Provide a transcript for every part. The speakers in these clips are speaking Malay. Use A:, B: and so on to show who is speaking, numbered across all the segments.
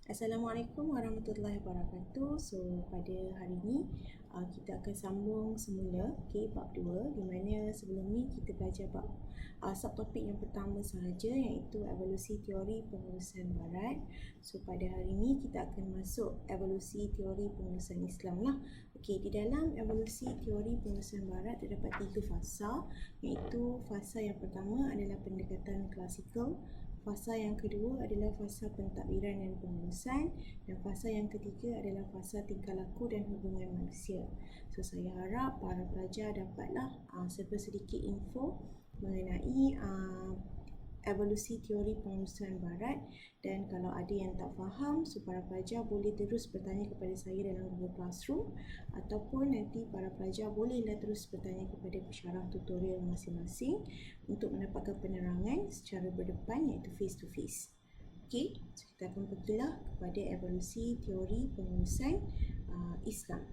A: Assalamualaikum warahmatullahi wabarakatuh. So pada hari ini kita akan sambung semula bab 2, di mana sebelum ni kita belajar bab subtopik yang pertama sahaja, iaitu evolusi teori pengurusan barat. So pada hari ini kita akan masuk evolusi teori pengurusan Islam lah. Di dalam evolusi teori pengurusan barat terdapat 3 fasa, iaitu fasa yang pertama adalah pendekatan klasikal, fasa yang kedua adalah fasa pentadbiran dan pengurusan, dan fasa yang ketiga adalah fasa tingkah laku dan hubungan manusia. So saya harap para pelajar dapatlah serba sedikit info mengenai evolusi teori pengurusan barat, dan kalau ada yang tak faham, so para pelajar boleh terus bertanya kepada saya dalam Google Classroom, ataupun nanti para pelajar bolehlah terus bertanya kepada pensyarah tutorial masing-masing untuk mendapatkan penerangan secara berdepan, iaitu face to face. So kita akan pergilah kepada evolusi teori pengurusan Islam.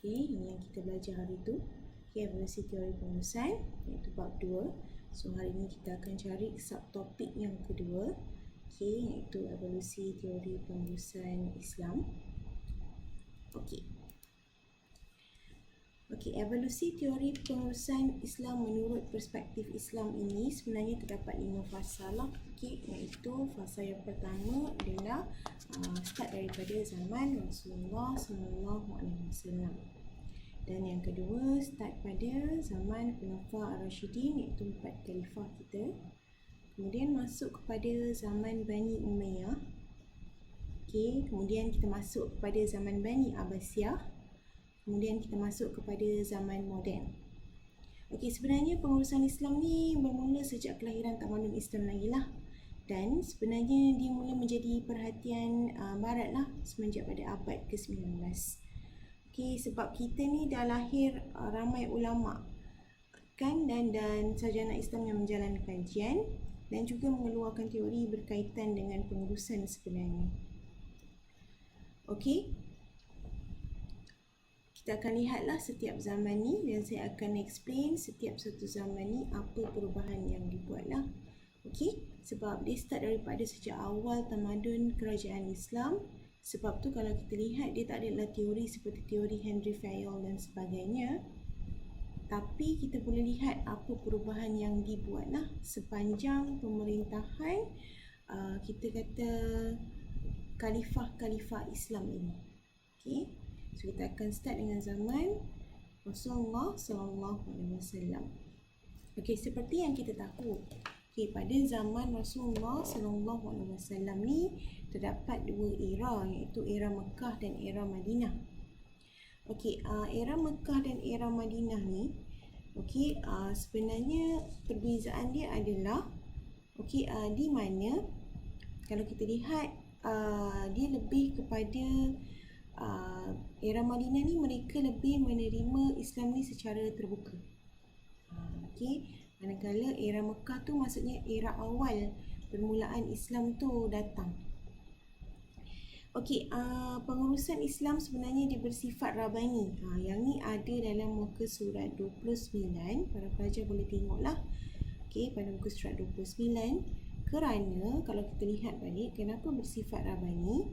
A: Ini yang kita belajar hari itu. Evolusi teori pengurusan, iaitu bab 2. So hari ini kita akan cari subtopik yang kedua, iaitu evolusi teori pengurusan Islam. Evolusi teori pengurusan Islam menurut perspektif Islam ini sebenarnya terdapat 5 fasa lah. Iaitu fasa yang pertama adalah start daripada zaman Rasulullah SAW. Dan yang kedua start pada zaman Khulafa Ar-Rasyidin, iaitu 4 khalifah kita. Kemudian masuk kepada zaman Bani Umayyah. Kemudian kita masuk kepada zaman Bani Abbasiyah. Kemudian kita masuk kepada zaman moden. Sebenarnya pengurusan Islam ni bermula sejak kelahiran tamadun Islam lagi lah. Dan sebenarnya dia mula menjadi perhatian barat lah semenjak pada abad ke-19. Sebab kita ni dah lahir ramai ulama dan sarjana Islam yang menjalankan kajian dan juga mengeluarkan teori berkaitan dengan pengurusan sebenarnya. Kita akan lihatlah setiap zaman ni, dan saya akan explain setiap satu zaman ni apa perubahan yang dibuatlah. Sebab dia start daripada sejak awal tamadun kerajaan Islam. Sebab tu kalau kita lihat, dia tak adalah teori seperti teori Henry Fayol dan sebagainya. Tapi kita boleh lihat apa perubahan yang dibuatlah sepanjang pemerintahan kita kata khalifah-khalifah Islam ini. So kita akan start dengan zaman Rasulullah SAW. Seperti yang kita tahu, pada zaman Rasulullah SAW ni terdapat 2 era, iaitu era Mekah dan era Madinah. Era Mekah dan era Madinah ni sebenarnya perbezaan dia adalah di mana kalau kita lihat dia lebih kepada era Madinah ni mereka lebih menerima Islam ni secara terbuka. Manakala era Mekah tu maksudnya era awal permulaan Islam tu datang. Pengurusan Islam sebenarnya dia bersifat rabani. Yang ni ada dalam muka surat 29. Para pelajar boleh tengoklah. Pada muka surat 29. Kerana kalau kita lihat balik, kenapa bersifat rabani?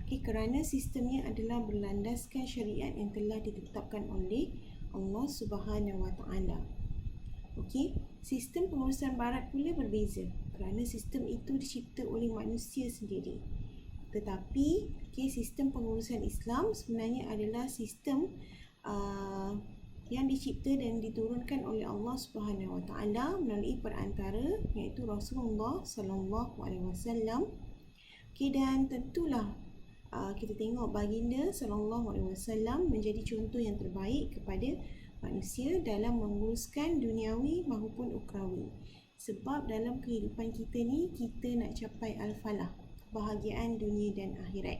A: Kerana sistemnya adalah berlandaskan syariat yang telah ditetapkan oleh Allah Subhanahu Wa Taala. Sistem pengurusan barat pula berbeza kerana sistem itu dicipta oleh manusia sendiri. Tetapi sistem pengurusan Islam sebenarnya adalah sistem yang dicipta dan diturunkan oleh Allah Subhanahu Wa Taala melalui perantara, iaitu Rasulullah SAW. Dan tentulah kita tengok baginda SAW menjadi contoh yang terbaik kepada manusia dalam menguruskan duniawi maupun ukrawi. Sebab dalam kehidupan kita ni, kita nak capai al-falah, kebahagiaan dunia dan akhirat.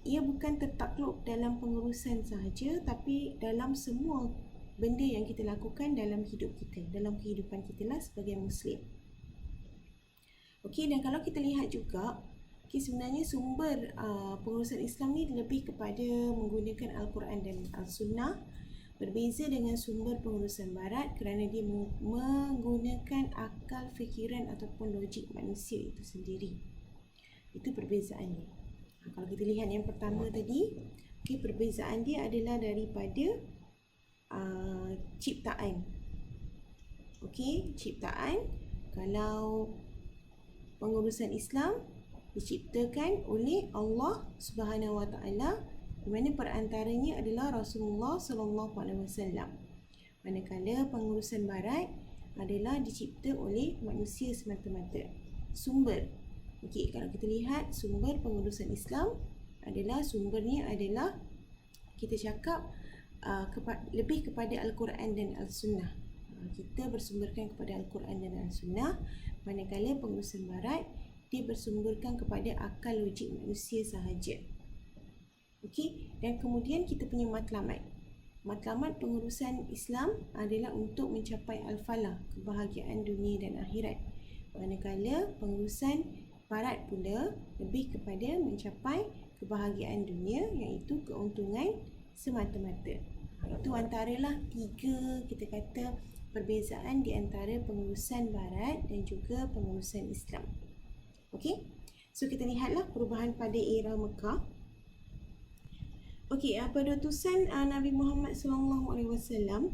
A: Ia bukan tertakluk dalam pengurusan sahaja, tapi dalam semua benda yang kita lakukan dalam hidup kita, dalam kehidupan kita lah sebagai Muslim. Dan kalau kita lihat juga, sebenarnya sumber pengurusan Islam ni lebih kepada menggunakan Al-Quran dan Al-Sunnah. Berbeza dengan sumber pengurusan barat kerana dia menggunakan akal fikiran ataupun logik manusia itu sendiri. Itu perbezaan dia. Kalau kita lihat yang pertama tadi, perbezaan dia adalah daripada ciptaan. Ciptaan, kalau pengurusan Islam diciptakan oleh Allah Subhanahu Wa Taala, di mana perantaranya adalah Rasulullah Sallallahu Alaihi Wasallam. Manakala pengurusan Barat adalah dicipta oleh manusia semata-mata. Sumber, kalau kita lihat sumber pengurusan Islam adalah, sumbernya adalah kita cakap lebih kepada Al-Quran dan Al-Sunnah. Kita bersumberkan kepada Al-Quran dan Al-Sunnah, manakala pengurusan Barat dia bersumberkan kepada akal logik manusia sahaja. Dan kemudian kita punya matlamat. Matlamat pengurusan Islam adalah untuk mencapai al-falah, kebahagiaan dunia dan akhirat. Manakala pengurusan Barat pula lebih kepada mencapai kebahagiaan dunia, iaitu keuntungan semata-mata. Itu antaralah 3 kita kata perbezaan di antara pengurusan Barat dan juga pengurusan Islam. So kita lihatlah perubahan pada era Mekah. Pada utusan Nabi Muhammad SAW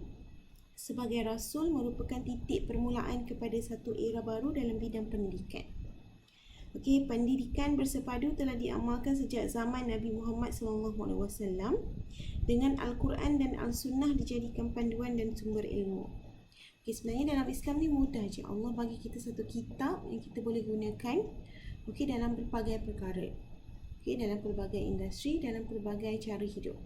A: sebagai Rasul merupakan titik permulaan kepada satu era baru dalam bidang pendidikan. Pendidikan bersepadu telah diamalkan sejak zaman Nabi Muhammad SAW dengan Al-Quran dan Al-Sunnah dijadikan panduan dan sumber ilmu. Sebenarnya dalam Islam ni mudah je. Allah bagi kita satu kitab yang kita boleh gunakan dalam berbagai perkara. Dalam pelbagai industri, dalam pelbagai cara hidup.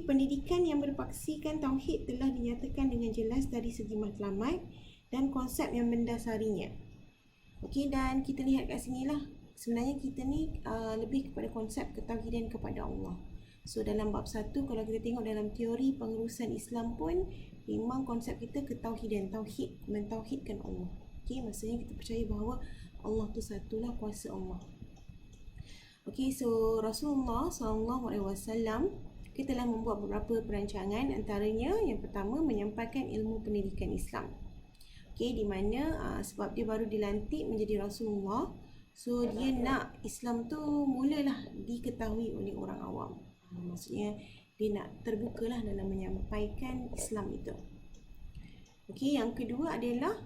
A: Pendidikan yang berpaksikan tauhid telah dinyatakan dengan jelas dari segi matlamat dan konsep yang mendasarinya. Dan kita lihat kat sini lah, sebenarnya kita ni lebih kepada konsep ketauhidan kepada Allah. So dalam bab 1, kalau kita tengok dalam teori pengurusan Islam pun, memang konsep kita ketauhidan, tauhid, mentauhidkan Allah. Maksudnya kita percaya bahawa Allah tu satulah, kuasa Allah. So Rasulullah SAW kita telah membuat beberapa perancangan, antaranya yang pertama menyampaikan ilmu pendidikan Islam. Di mana sebab dia baru dilantik menjadi Rasulullah, so dia nak Islam tu mulalah diketahui oleh orang awam. Maksudnya dia nak terbukalah dalam menyampaikan Islam itu. Yang kedua adalah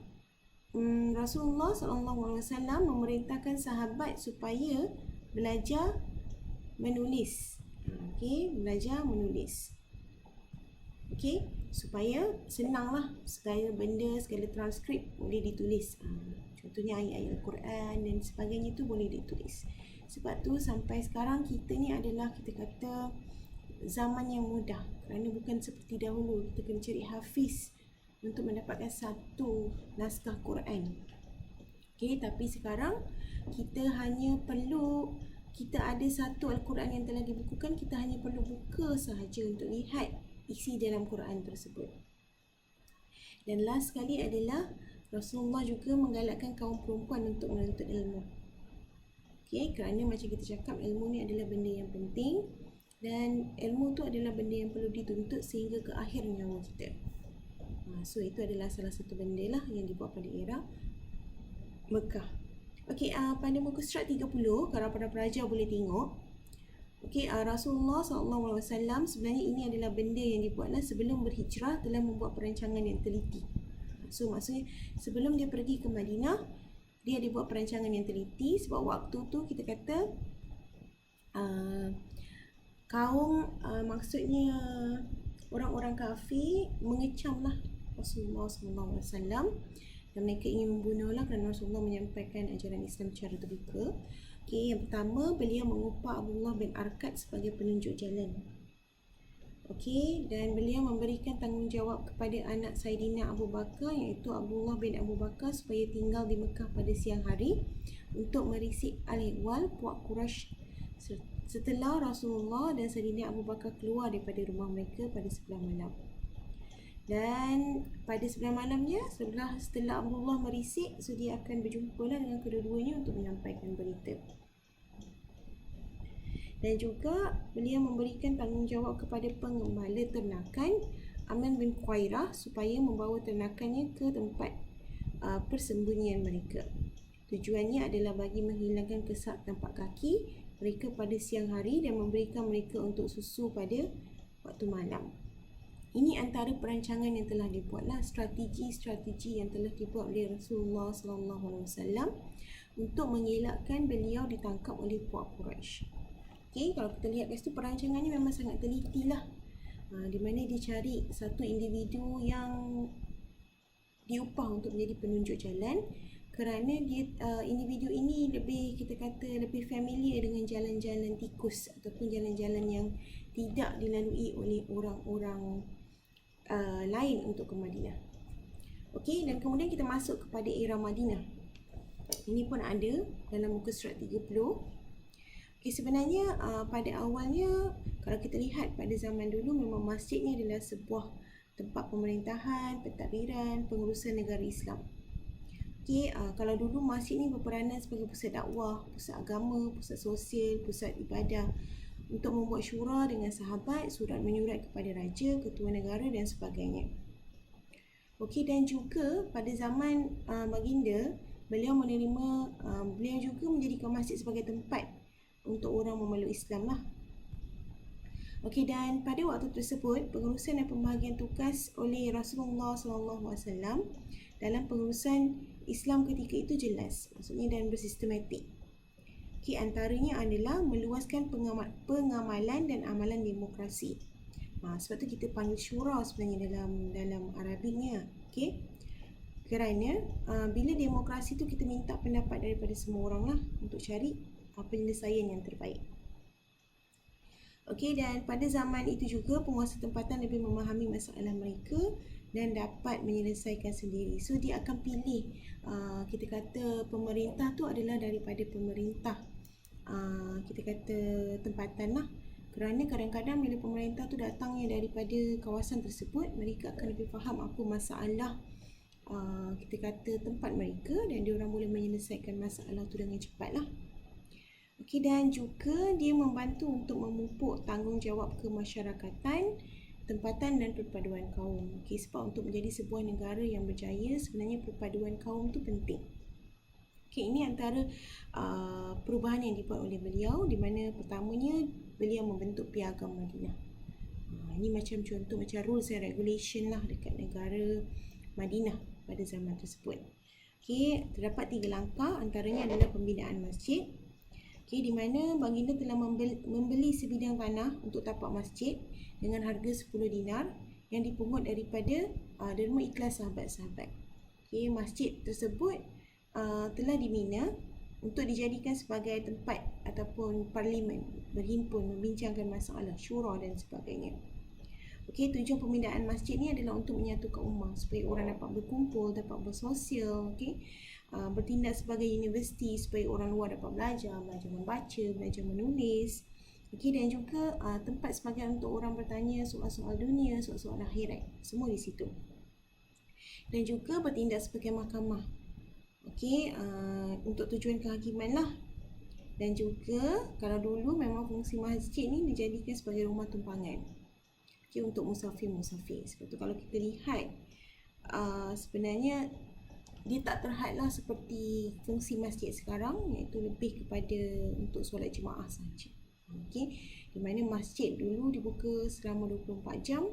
A: Rasulullah SAW memerintahkan sahabat supaya belajar menulis. Belajar menulis. Supaya senanglah segala benda, segala transkrip boleh ditulis. Contohnya ayat-ayat Al-Quran dan sebagainya tu boleh ditulis. Sebab tu sampai sekarang kita ni adalah, kita kata, zaman yang mudah. Kerana bukan seperti dahulu kita kena cari hafiz untuk mendapatkan satu naskah Quran. Tapi sekarang kita hanya perlu, kita ada satu Al-Quran yang telah dibukukan, kita hanya perlu buka sahaja untuk lihat isi dalam Quran tersebut. Dan last sekali adalah Rasulullah juga menggalakkan kaum perempuan untuk menuntut ilmu. Kerana macam kita cakap, ilmu ni adalah benda yang penting dan ilmu tu adalah benda yang perlu dituntut sehingga ke akhir nyawa kita. So itu adalah salah satu benda lah yang dibuat pada era Mekah. Pada muka surat 30, kalau para pelajar boleh tengok, Rasulullah SAW sebenarnya ini adalah benda yang dibuatlah sebelum berhijrah, telah membuat perancangan yang teliti. So maksudnya sebelum dia pergi ke Madinah, dia ada buat perancangan yang teliti. Sebab waktu tu kita kata maksudnya orang-orang kafir mengecamlah Rasulullah SAW dan mereka ingin membunuhlah kerana Rasulullah menyampaikan ajaran Islam secara terbuka. Yang pertama, beliau mengupah Abdullah bin Arkad sebagai penunjuk jalan. Dan beliau memberikan tanggungjawab kepada anak Saidina Abu Bakar, iaitu Abdullah bin Abu Bakar, supaya tinggal di Mekah pada siang hari untuk merisik al-ihwal puak Quraisy setelah Rasulullah dan Saidina Abu Bakar keluar daripada rumah mereka pada sebelah malam. Dan pada sebelah malamnya, setelah Abdullah merisik, so dia akan berjumpalah dengan kedua-duanya untuk menyampaikan berita. Dan juga beliau memberikan tanggungjawab kepada pengembala ternakan Aman bin Quairah supaya membawa ternakannya ke tempat persembunyian mereka. Tujuannya adalah bagi menghilangkan kesak tapak kaki mereka pada siang hari dan memberikan mereka untuk susu pada waktu malam. Ini antara perancangan yang telah dibuatlah, strategi-strategi yang telah dibuat oleh Rasulullah SAW untuk mengelakkan beliau ditangkap oleh puak Quraisy. Okey, kalau kita lihat kat situ perancangannya memang sangat teliti lah. Di mana dia cari satu individu yang diupah untuk menjadi penunjuk jalan, kerana dia individu ini lebih familiar dengan jalan-jalan tikus ataupun jalan-jalan yang tidak dilalui oleh orang-orang lain untuk ke Madinah. Okey, dan kemudian kita masuk kepada era Madinah. Ini pun ada dalam muka surat 30. Okey, sebenarnya pada awalnya kalau kita lihat pada zaman dulu memang masjid ni adalah sebuah tempat pemerintahan, pentadbiran, pengurusan negara Islam. Okey, kalau dulu masjid ni berperanan sebagai pusat dakwah, pusat agama, pusat sosial, pusat ibadah, untuk membuat syura dengan sahabat, surat menyurat kepada raja, ketua negara dan sebagainya. Okey, dan juga pada zaman baginda, beliau juga menjadikan masjid sebagai tempat untuk orang memeluk Islam lah. Okey, dan pada waktu tersebut pengurusan dan pembahagian tugas oleh Rasulullah SAW dalam pengurusan Islam ketika itu jelas, maksudnya dan bersistematik. Okey, antaranya adalah meluaskan pengamalan dan amalan demokrasi. Sebab tu kita panggil syura sebenarnya dalam Arabiknya. Okey, kerana bila demokrasi tu kita minta pendapat daripada semua orang lah untuk cari penyelesaian yang terbaik. Okey, dan pada zaman itu juga penguasa tempatan lebih memahami masalah mereka dan dapat menyelesaikan sendiri. So dia akan pilih kita kata pemerintah tu adalah daripada pemerintah kita kata tempatan lah. Kerana kadang-kadang bila pemerintah tu datangnya daripada kawasan tersebut, mereka akan lebih faham apa masalah kita kata tempat mereka dan diorang boleh menyelesaikan masalah tu dengan cepat lah. Okey, dan juga dia membantu untuk memupuk tanggungjawab kemasyarakatan, tempatan dan perpaduan kaum. Okey, sebab untuk menjadi sebuah negara yang berjaya sebenarnya perpaduan kaum tu penting. Okey, ini antara perubahan yang dibuat oleh beliau, di mana pertamanya beliau membentuk Piagam Madinah. Ini macam contoh macam rules and regulation lah dekat negara Madinah pada zaman tersebut. Okey, terdapat 3 langkah, antaranya adalah pembinaan masjid. Okey, di mana baginda telah membeli sebidang tanah untuk tapak masjid dengan harga 10 dinar yang dipungut daripada derma ikhlas sahabat-sahabat. Okey, masjid tersebut telah dibina untuk dijadikan sebagai tempat ataupun parlimen berhimpun membincangkan masalah syura dan sebagainya. Okey, tujuan pembinaan masjid ni adalah untuk menyatukan ummah supaya orang dapat berkumpul, dapat bersosial, okey, bertindak sebagai universiti supaya orang luar dapat belajar membaca, belajar menulis. Okey, dan juga tempat sebagai untuk orang bertanya soal-soal dunia, soal-soal akhirat, semua di situ. Dan juga bertindak sebagai mahkamah. Okey, untuk tujuan kehakiman lah. Dan juga kalau dulu memang fungsi masjid ni dijadikan sebagai rumah tumpangan. Okey, untuk musafir-musafir. Sebab tu kalau kita lihat sebenarnya dia tak terhadlah seperti fungsi masjid sekarang, iaitu lebih kepada untuk solat jemaah sahaja. Okey, di mana masjid dulu dibuka selama 24 jam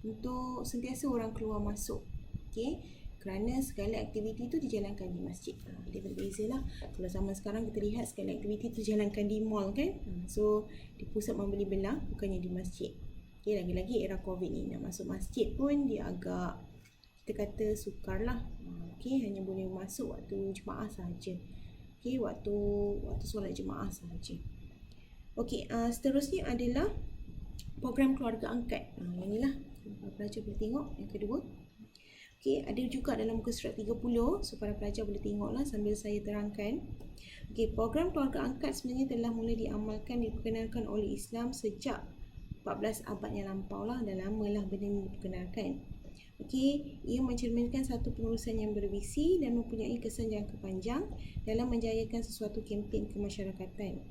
A: untuk sentiasa orang keluar masuk. Okey, kerana segala aktiviti itu dijalankan di masjid. Dia berbeza lah. Kalau zaman sekarang kita lihat segala aktiviti itu dijalankan di mall kan. So di pusat membeli belah, bukannya di masjid. Okay, lagi-lagi era COVID ni nak masuk masjid pun dia agak kita kata sukar lah. Okay, hanya boleh masuk waktu jemaah sahaja. Okay, waktu solat jemaah sahaja. Okay, seterusnya adalah program keluarga angkat. Yang ni lah pelajar boleh tengok yang kedua. Okay, ada juga dalam muka surat 30, so para pelajar boleh tengok lah sambil saya terangkan. Okay, program keluarga angkat sebenarnya telah mula diamalkan, diperkenalkan oleh Islam sejak 14 abad yang lampau lah. Dah lama lah benda ni diperkenalkan. Okey, ia mencerminkan satu pengurusan yang bervisi dan mempunyai kesan jangka panjang dalam menjayakan sesuatu kempen kemasyarakatan.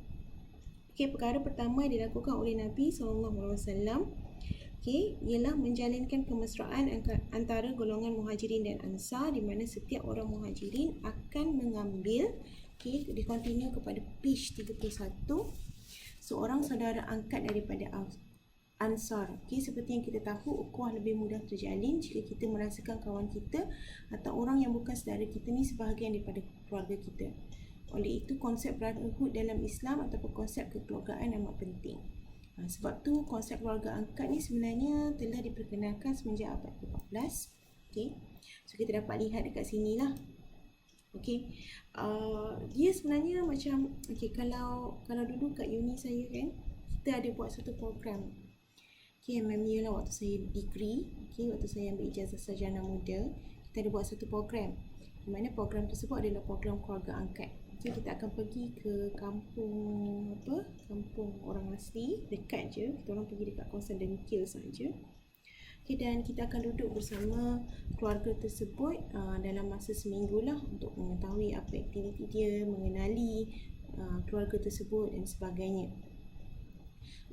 A: Okey, perkara pertama dilakukan oleh Nabi SAW ialah menjalinkan kemesraan antara golongan Muhajirin dan Ansar, di mana setiap orang Muhajirin akan mengambil, dia continue kepada page 31, seorang saudara angkat daripada Ansar. Seperti yang kita tahu, ukhuwah lebih mudah terjalin jika kita merasakan kawan kita atau orang yang bukan saudara kita ni sebahagian daripada keluarga kita. Oleh itu, konsep brotherhood dalam Islam ataupun konsep kekeluargaan amat penting. Sebab tu konsep keluarga angkat ni sebenarnya telah diperkenalkan semenjak abad ke-14. So kita dapat lihat dekat sini lah. Dia sebenarnya macam kalau dulu kat uni saya kan, kita ada buat satu program. MMU lah waktu saya degree, waktu saya ambil ijazah sarjana muda, kita ada buat satu program. Di mana program tersebut adalah program keluarga angkat. Kita akan pergi ke kampung orang asli, dekat je. Kita orang pergi dekat kawasan Dengkil saja. Dan kita akan duduk bersama keluarga tersebut dalam masa seminggu lah untuk mengetahui apa aktiviti dia, mengenali keluarga tersebut dan sebagainya.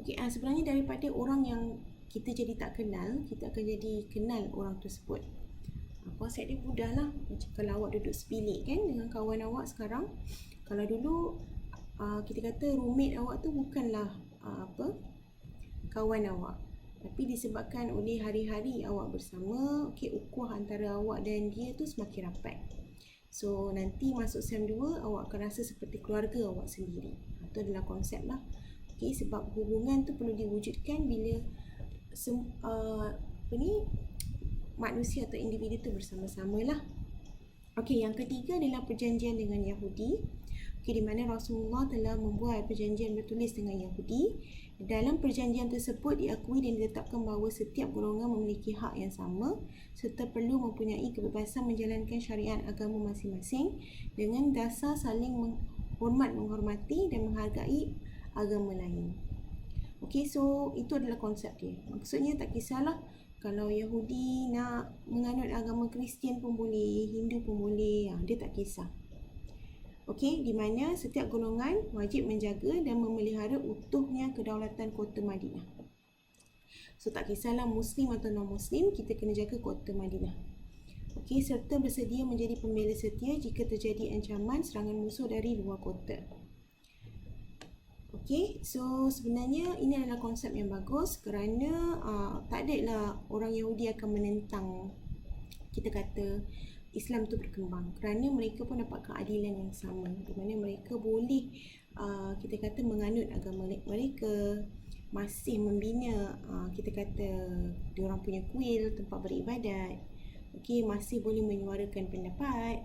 A: Sebenarnya daripada orang yang kita jadi tak kenal, kita akan jadi kenal orang tersebut. Konsep dia mudah lah. Macam kalau awak duduk sebilik kan dengan kawan awak sekarang, kalau dulu kita kata roommate awak tu bukanlah kawan awak, tapi disebabkan oleh hari-hari awak bersama, ukhuwah antara awak dan dia tu semakin rapat. So nanti masuk SEM 2, awak akan rasa seperti keluarga awak sendiri. Itu adalah konsep lah. Sebab hubungan tu perlu diwujudkan bila manusia atau individu tu bersama-sama lah. Yang ketiga adalah perjanjian dengan Yahudi. Di mana Rasulullah telah membuat perjanjian bertulis dengan Yahudi. Dalam perjanjian tersebut diakui dan ditetapkan bahawa setiap golongan memiliki hak yang sama serta perlu mempunyai kebebasan menjalankan syariat agama masing-masing dengan dasar saling menghormati dan menghargai agama lain. So itu adalah konsep dia. Maksudnya tak kisahlah kalau Yahudi nak menganut agama Kristian pun boleh, Hindu pun boleh, dia tak kisah. Di mana setiap golongan wajib menjaga dan memelihara utuhnya kedaulatan kota Madinah. So tak kisahlah Muslim atau non-Muslim, kita kena jaga kota Madinah. Serta bersedia menjadi pembela setia jika terjadi ancaman serangan musuh dari luar kota. So sebenarnya ini adalah konsep yang bagus kerana tak adalah orang Yahudi akan menentang, kita kata, Islam tu berkembang, kerana mereka pun dapat keadilan yang sama, di mana mereka boleh kita kata menganut agama mereka, masih membina kita kata diorang punya kuil, tempat beribadat, masih boleh menyuarakan pendapat,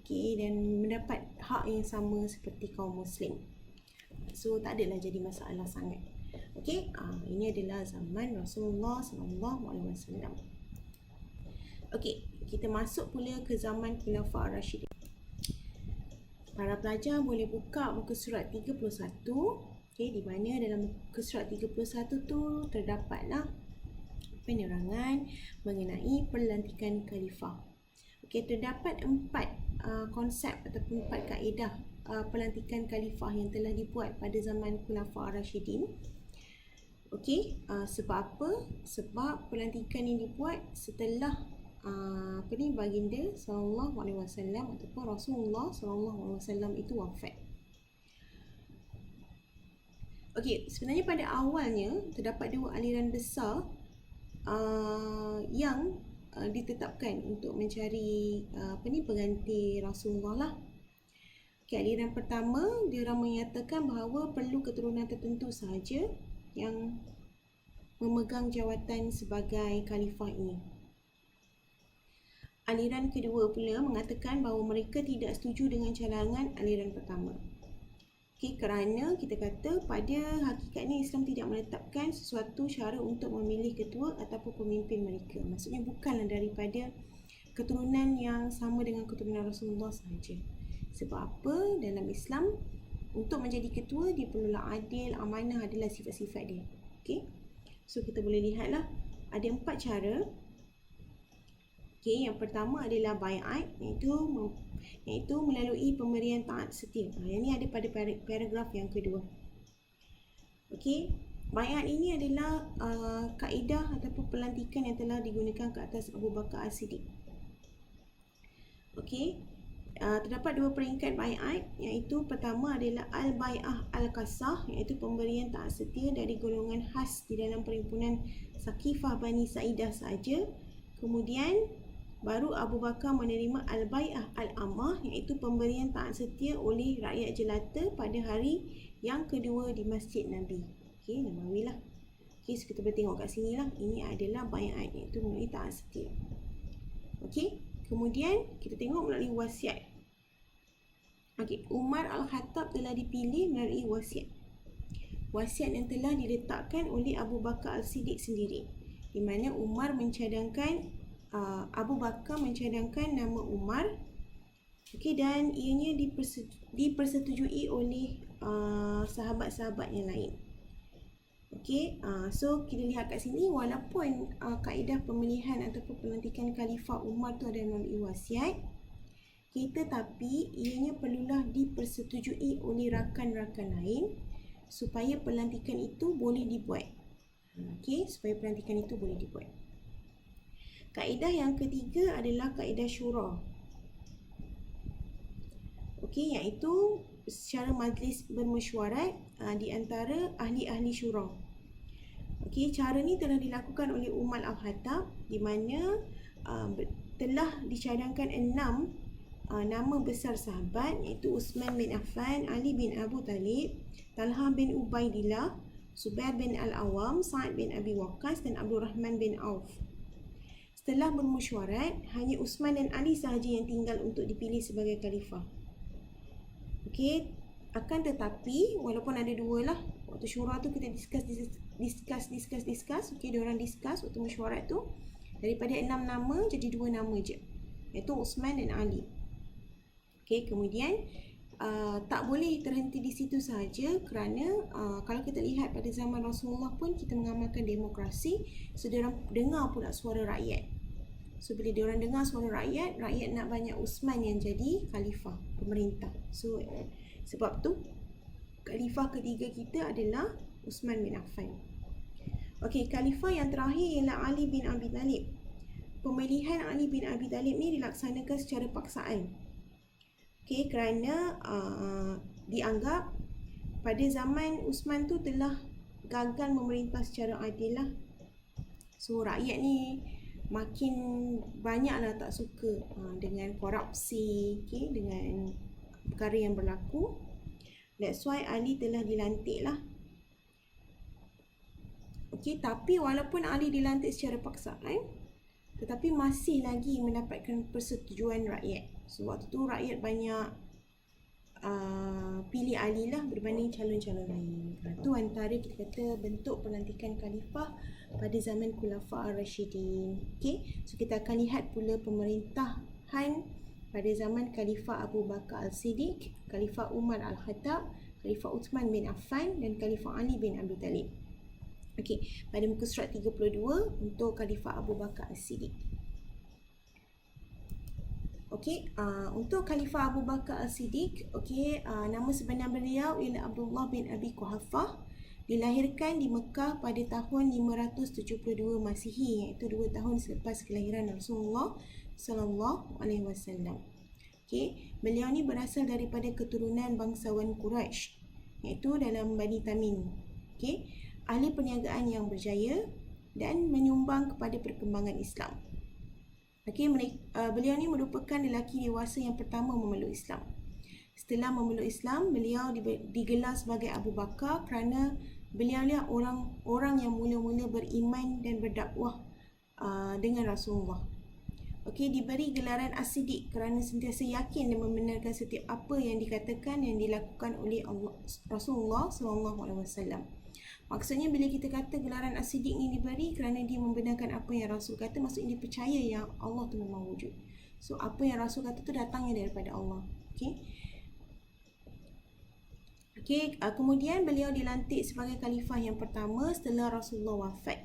A: dan mendapat hak yang sama seperti kaum Muslim. So tak adalah jadi masalah sangat. Ini adalah zaman Rasulullah SAW. Kita masuk pula ke zaman Khulafa' Ar-Rasyidin. Para pelajar boleh buka muka surat 31, di mana dalam muka surat 31 tu terdapatlah penerangan mengenai pelantikan khalifah. Terdapat 4 konsep ataupun 4 kaedah pelantikan khalifah yang telah dibuat pada zaman Khulafa' Ar-Rasyidin. Sebab apa? Sebab pelantikan ini dibuat setelah baginda sallallahu alaihi wasallam ataupun Rasulullah sallallahu alaihi wasallam itu wafat. Sebenarnya pada awalnya terdapat 2 aliran besar yang ditetapkan untuk mencari pengganti Rasulullah lah. Aliran pertama, dia orang menyatakan bahawa perlu keturunan tertentu sahaja yang memegang jawatan sebagai khalifah ini. Aliran kedua pula mengatakan bahawa mereka tidak setuju dengan cadangan aliran pertama. Kerana kita kata pada hakikatnya Islam tidak menetapkan sesuatu cara untuk memilih ketua ataupun pemimpin mereka. Maksudnya bukanlah daripada keturunan yang sama dengan keturunan Rasulullah sahaja. Sebab apa? Dalam Islam, untuk menjadi ketua dia perlulah adil, amanah, adalah sifat-sifat dia. So kita boleh lihatlah ada 4 cara. Yang pertama adalah bai'at, iaitu melalui pemberian taat setia. Yang ini ada pada paragraf yang kedua. Baiat ini adalah kaedah ataupun pelantikan yang telah digunakan ke atas Abu Bakar As-Siddiq. Okey. Terdapat dua peringkat baiat, iaitu pertama adalah Al-Bai'ah Al-Qasah, iaitu pemberian taat setia dari golongan khas di dalam perhimpunan Saqifah Bani Sa'idah sahaja. Kemudian baru Abu Bakar menerima Al-Bai'ah Al-Ammah, iaitu pemberian taat setia oleh rakyat jelata pada hari yang kedua di Masjid Nabi. Okey, Nabawi lah. Okey, so kita boleh tengok kat sini lah. Ini adalah baiat, iaitu melalui taat setia. Okey. Kemudian kita tengok melalui wasiat. Okey, Umar Al-Khattab telah dipilih melalui wasiat. Wasiat yang telah diletakkan oleh Abu Bakar Al-Siddiq sendiri, di mana Umar mencadangkan Abu Bakar mencadangkan nama Umar. Okey, dan ianya dipersetujui oleh sahabat-sahabat yang lain. Okey, so kita lihat kat sini, walaupun kaedah pemilihan ataupun pelantikan Khalifah Umar tu ada melalui wasiat, tetapi ianya perlulah dipersetujui oleh rakan-rakan lain supaya pelantikan itu boleh dibuat. Okey, supaya pelantikan itu boleh dibuat. Kaedah yang ketiga adalah kaedah syura. Okey, iaitu secara majlis bermesyuarat di antara ahli-ahli syura. Okey, cara ni telah dilakukan oleh Umar Al-Khattab, di mana telah dicadangkan 6 nama besar sahabat, iaitu Uthman bin Affan, Ali bin Abu Talib, Talha bin Ubaidillah, Zubair bin Al-Awam, Sa'ad bin Abi Waqqas dan Abdul Rahman bin Auf. Setelah bermesyuarat, hanya Uthman dan Ali sahaja yang tinggal untuk dipilih sebagai khalifah. Okey, akan tetapi walaupun ada dua lah, waktu syura tu kita discuss. Okey, diorang discuss waktu mesyuarat tu, daripada 6 nama jadi 2 nama je, iaitu Uthman dan Ali. Okey, kemudian tak boleh terhenti di situ sahaja, kerana kalau kita lihat pada zaman Rasulullah pun kita mengamalkan demokrasi, so diorang dengar pula suara rakyat. So bila diorang dengar suara rakyat nak banyak Uthman yang jadi khalifah, pemerintah. So sebab tu khalifah ketiga kita adalah Uthman bin Affan. Okey, khalifah yang terakhir ialah Ali bin Abi Talib. Pemilihan Ali bin Abi Talib ni dilaksanakan secara paksaan. Okey, kerana dianggap pada zaman Uthman tu telah gagal memerintah secara adil lah. So rakyat ni makin banyaklah tak suka dengan korupsi, okay, dengan perkara yang berlaku. That's why Ali telah dilantik lah. Okay, tapi walaupun Ali dilantik secara paksaan, tetapi masih lagi mendapatkan persetujuan rakyat. So waktu tu rakyat banyak pilih Ali lah berbanding calon-calon lain. Itu antara kita kata bentuk pelantikan khalifah pada zaman Khulafa' Ar-Rasyidin. Okay, so kita akan lihat pula pemerintahan pada zaman Khalifah Abu Bakar Al-Siddiq, Khalifah Umar Al-Khattab, Khalifah Uthman bin Affan dan Khalifah Ali bin Abi Talib. Okey, pada muka surat 32 untuk Khalifah Abu Bakar As-Siddiq. Okey, untuk Khalifah Abu Bakar As-Siddiq, okey, nama sebenar beliau ialah Abdullah bin Abi Quhafah. Dilahirkan di Mekah pada tahun 572 Masihi, iaitu 2 tahun selepas kelahiran Rasulullah sallallahu alaihi wasallam. Okey, beliau ni berasal daripada keturunan bangsawan Quraisy, iaitu dalam Bani Tamim. Okey, ahli perniagaan yang berjaya dan menyumbang kepada perkembangan Islam. Okey, beliau ni merupakan lelaki dewasa yang pertama memeluk Islam. Setelah memeluk Islam, beliau digelar sebagai Abu Bakar kerana beliau lah orang yang mula-mula beriman dan berdakwah dengan Rasulullah. Okey, diberi gelaran As-Siddiq kerana sentiasa yakin dan membenarkan setiap apa yang dikatakan dan dilakukan oleh Rasulullah SAW. Maksudnya bila kita kata gelaran As-Siddiq ni diberi kerana dia membenarkan apa yang Rasul kata, maksudnya dia percaya yang Allah tu memang wujud. So apa yang Rasul kata tu datangnya daripada Allah. Okey. Okey, kemudian beliau dilantik sebagai khalifah yang pertama setelah Rasulullah wafat.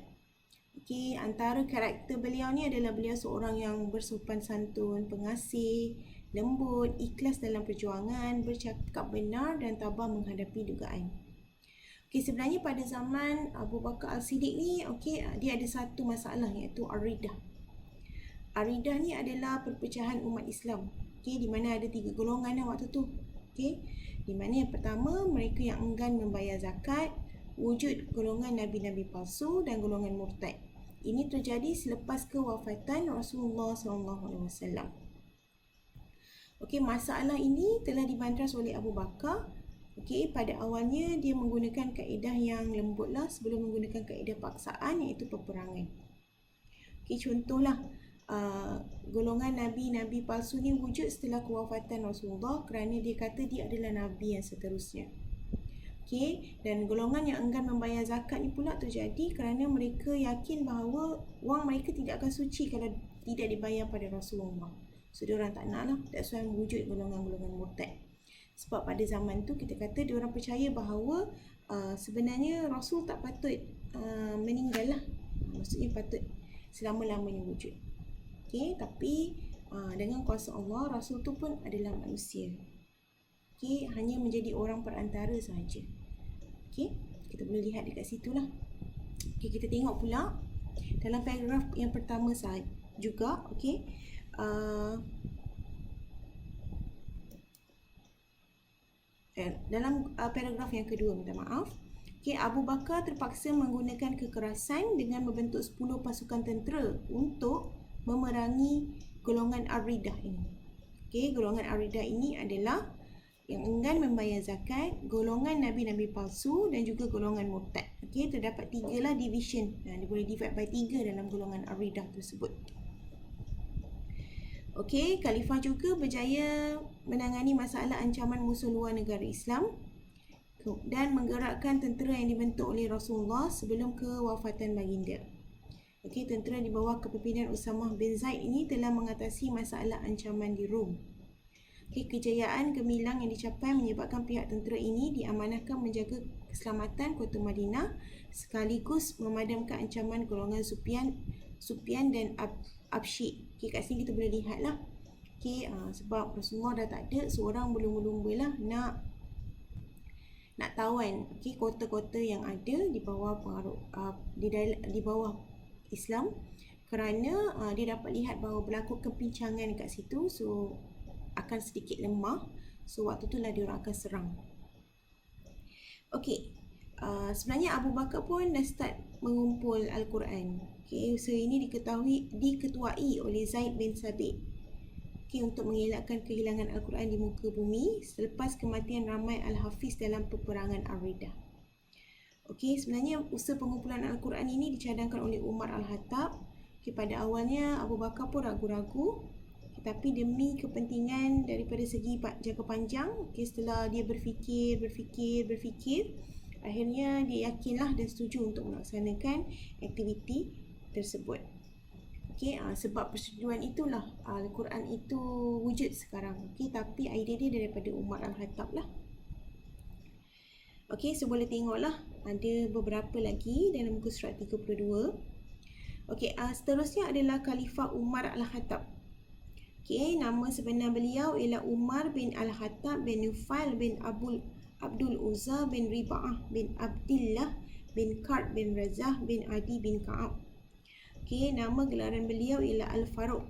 A: Okey, antara karakter beliau ni adalah beliau seorang yang bersopan santun, pengasih, lembut, ikhlas dalam perjuangan, bercakap benar dan tabah menghadapi dugaan. Sebenarnya pada zaman Abu Bakar Al-Siddiq ni, dia ada satu masalah iaitu Ar-Riddah. Ar-Riddah ni adalah perpecahan umat Islam. Di mana ada 3 golongan waktu tu. Di mana yang pertama, mereka yang enggan membayar zakat, wujud golongan nabi-nabi palsu dan golongan murtad. Ini terjadi selepas kewafatan Rasulullah SAW. Masalah ini telah dibantras oleh Abu Bakar. Pada awalnya dia menggunakan kaedah yang lembutlah sebelum menggunakan kaedah paksaan, iaitu peperangan. Contohlah, golongan nabi-nabi palsu ni wujud setelah kewafatan Rasulullah kerana dia kata dia adalah nabi yang seterusnya. Dan golongan yang enggan membayar zakat ni pula terjadi kerana mereka yakin bahawa wang mereka tidak akan suci kalau tidak dibayar pada Rasulullah. So, diorang tak nak lah. That's why wujud golongan-golongan murtad. Sebab pada zaman tu kita kata diorang percaya bahawa sebenarnya Rasul tak patut meninggal lah. Maksudnya patut selama-lamanya wujud. Tapi dengan kuasa Allah, Rasul tu pun adalah manusia. Hanya menjadi orang perantara sahaja. Kita boleh lihat dekat situ lah. Kita tengok pula dalam paragraf yang pertama juga. Dalam paragraf yang kedua, minta maaf. Abu Bakar terpaksa menggunakan kekerasan dengan membentuk 10 pasukan tentera untuk memerangi golongan Ar-Riddah ini. Golongan Ar-Riddah ini adalah yang enggan membayar zakat, golongan nabi-nabi palsu dan juga golongan murtad. Terdapat 3 lah division. Dia boleh divide by 3 dalam golongan Ar-Riddah tersebut. Khalifah juga berjaya menangani masalah ancaman musuh luar negara Islam dan menggerakkan tentera yang dibentuk oleh Rasulullah sebelum kewafatan baginda. Tentera di bawah kepimpinan Usamah bin Zaid ini telah mengatasi masalah ancaman di Rom. Kejayaan gemilang yang dicapai menyebabkan pihak tentera ini diamanahkan menjaga keselamatan kota Madinah sekaligus memadamkan ancaman golongan Sufyan dan Absyi. Kat sini kita boleh lihat lah. Sebab Rasulullah dah tak ada, seorang berlumba-lumba lah nak tawan kota-kota yang ada di bawah pengaruh di bawah Islam, kerana dia dapat lihat bahawa berlaku kepincangan kat situ, so akan sedikit lemah. So waktu tu lah dia orang akan serang. Sebenarnya Abu Bakar pun dah start mengumpul Al-Quran. So ini diketuai oleh Zaid bin Sabit untuk mengelakkan kehilangan Al-Quran di muka bumi selepas kematian ramai Al-Hafiz dalam peperangan Ar-Riddah. Sebenarnya usaha pengumpulan Al-Quran ini dicadangkan oleh Umar Al-Khattab. Pada awalnya Abu Bakar pun ragu-ragu, tapi demi kepentingan daripada segi jangka panjang, setelah dia berfikir, akhirnya dia yakinlah dan setuju untuk melaksanakan aktiviti tersebut. Sebab persetujuan itulah Al-Quran itu wujud sekarang. Tapi idea dia daripada Umar Al-Khattab lah. So boleh tengoklah ada beberapa lagi dalam muka surat 32. Seterusnya adalah Khalifah Umar Al-Khattab. Nama sebenar beliau ialah Umar bin Al-Khattab bin Nufail bin Abdul Uzza bin Riba'ah bin Abdillah bin Ka'b bin Razah bin Adi bin Ka'ab. Nama gelaran beliau ialah Al-Faruq,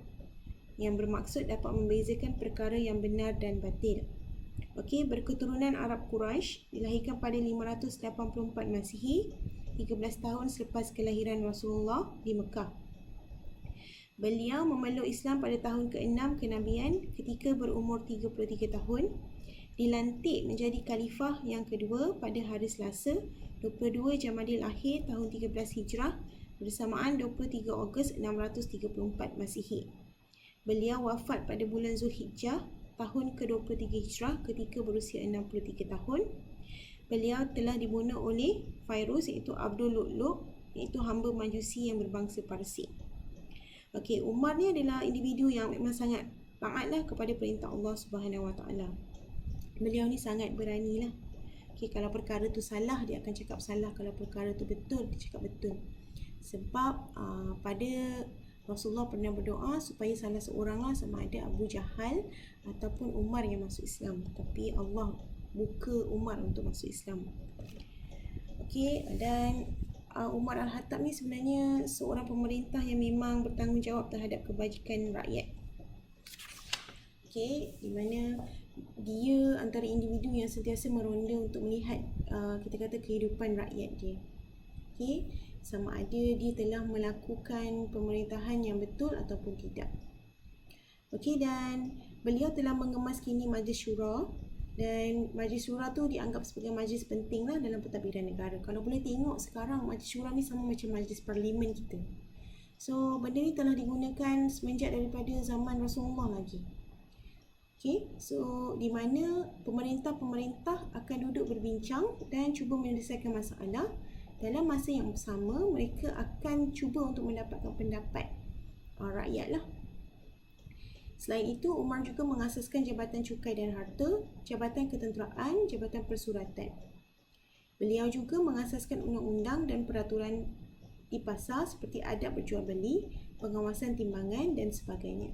A: yang bermaksud dapat membezakan perkara yang benar dan batil. Berketurunan Arab Quraisy, dilahirkan pada 584 Masihi, 13 tahun selepas kelahiran Rasulullah di Mekah. Beliau memeluk Islam pada tahun ke-6 kenabian ketika berumur 33 tahun. Dilantik menjadi khalifah yang kedua pada hari Selasa 22 Jamadil Akhir tahun 13 Hijrah bersamaan 23 Ogos 634 Masihi. Beliau wafat pada bulan Zulhijjah tahun ke-23 Hijrah ketika berusia 63 tahun. Beliau telah dibunuh oleh Fairuz iaitu Abdul Lu'lu', iaitu hamba Majusi yang berbangsa Parsi. Umar ni adalah individu yang memang sangat taatlah kepada perintah Allah Subhanahu Wa Taala. Beliau ni sangat beranilah. Kalau perkara tu salah, dia akan cakap salah. Kalau perkara tu betul, dia cakap betul. Sebab pada Rasulullah pernah berdoa supaya salah seorang lah, sama ada Abu Jahal ataupun Umar yang masuk Islam. Tapi Allah buka Umar untuk masuk Islam. Okey, dan Umar Al-Khattab ni sebenarnya seorang pemerintah yang memang bertanggungjawab terhadap kebajikan rakyat. Okey, di mana dia antara individu yang sentiasa meronda untuk melihat kita kata kehidupan rakyat dia. Okey, sama ada dia telah melakukan pemerintahan yang betul ataupun tidak. Okey, dan beliau telah mengemas kini Majlis Syura, dan Majlis Syura tu dianggap sebagai majlis penting lah dalam pentadbiran negara. Kalau boleh tengok sekarang Majlis Syura ni sama macam majlis parlimen kita. So benda ni telah digunakan semenjak daripada zaman Rasulullah lagi. Okay, so di mana pemerintah-pemerintah akan duduk berbincang dan cuba menyelesaikan masalah. Dalam masa yang sama, mereka akan cuba untuk mendapatkan pendapat rakyat lah. Selain itu, Umar juga mengasaskan Jabatan Cukai dan Harta, Jabatan Ketenteraan, Jabatan Persuratan. Beliau juga mengasaskan undang-undang dan peraturan di pasar seperti adab berjual beli, pengawasan timbangan dan sebagainya.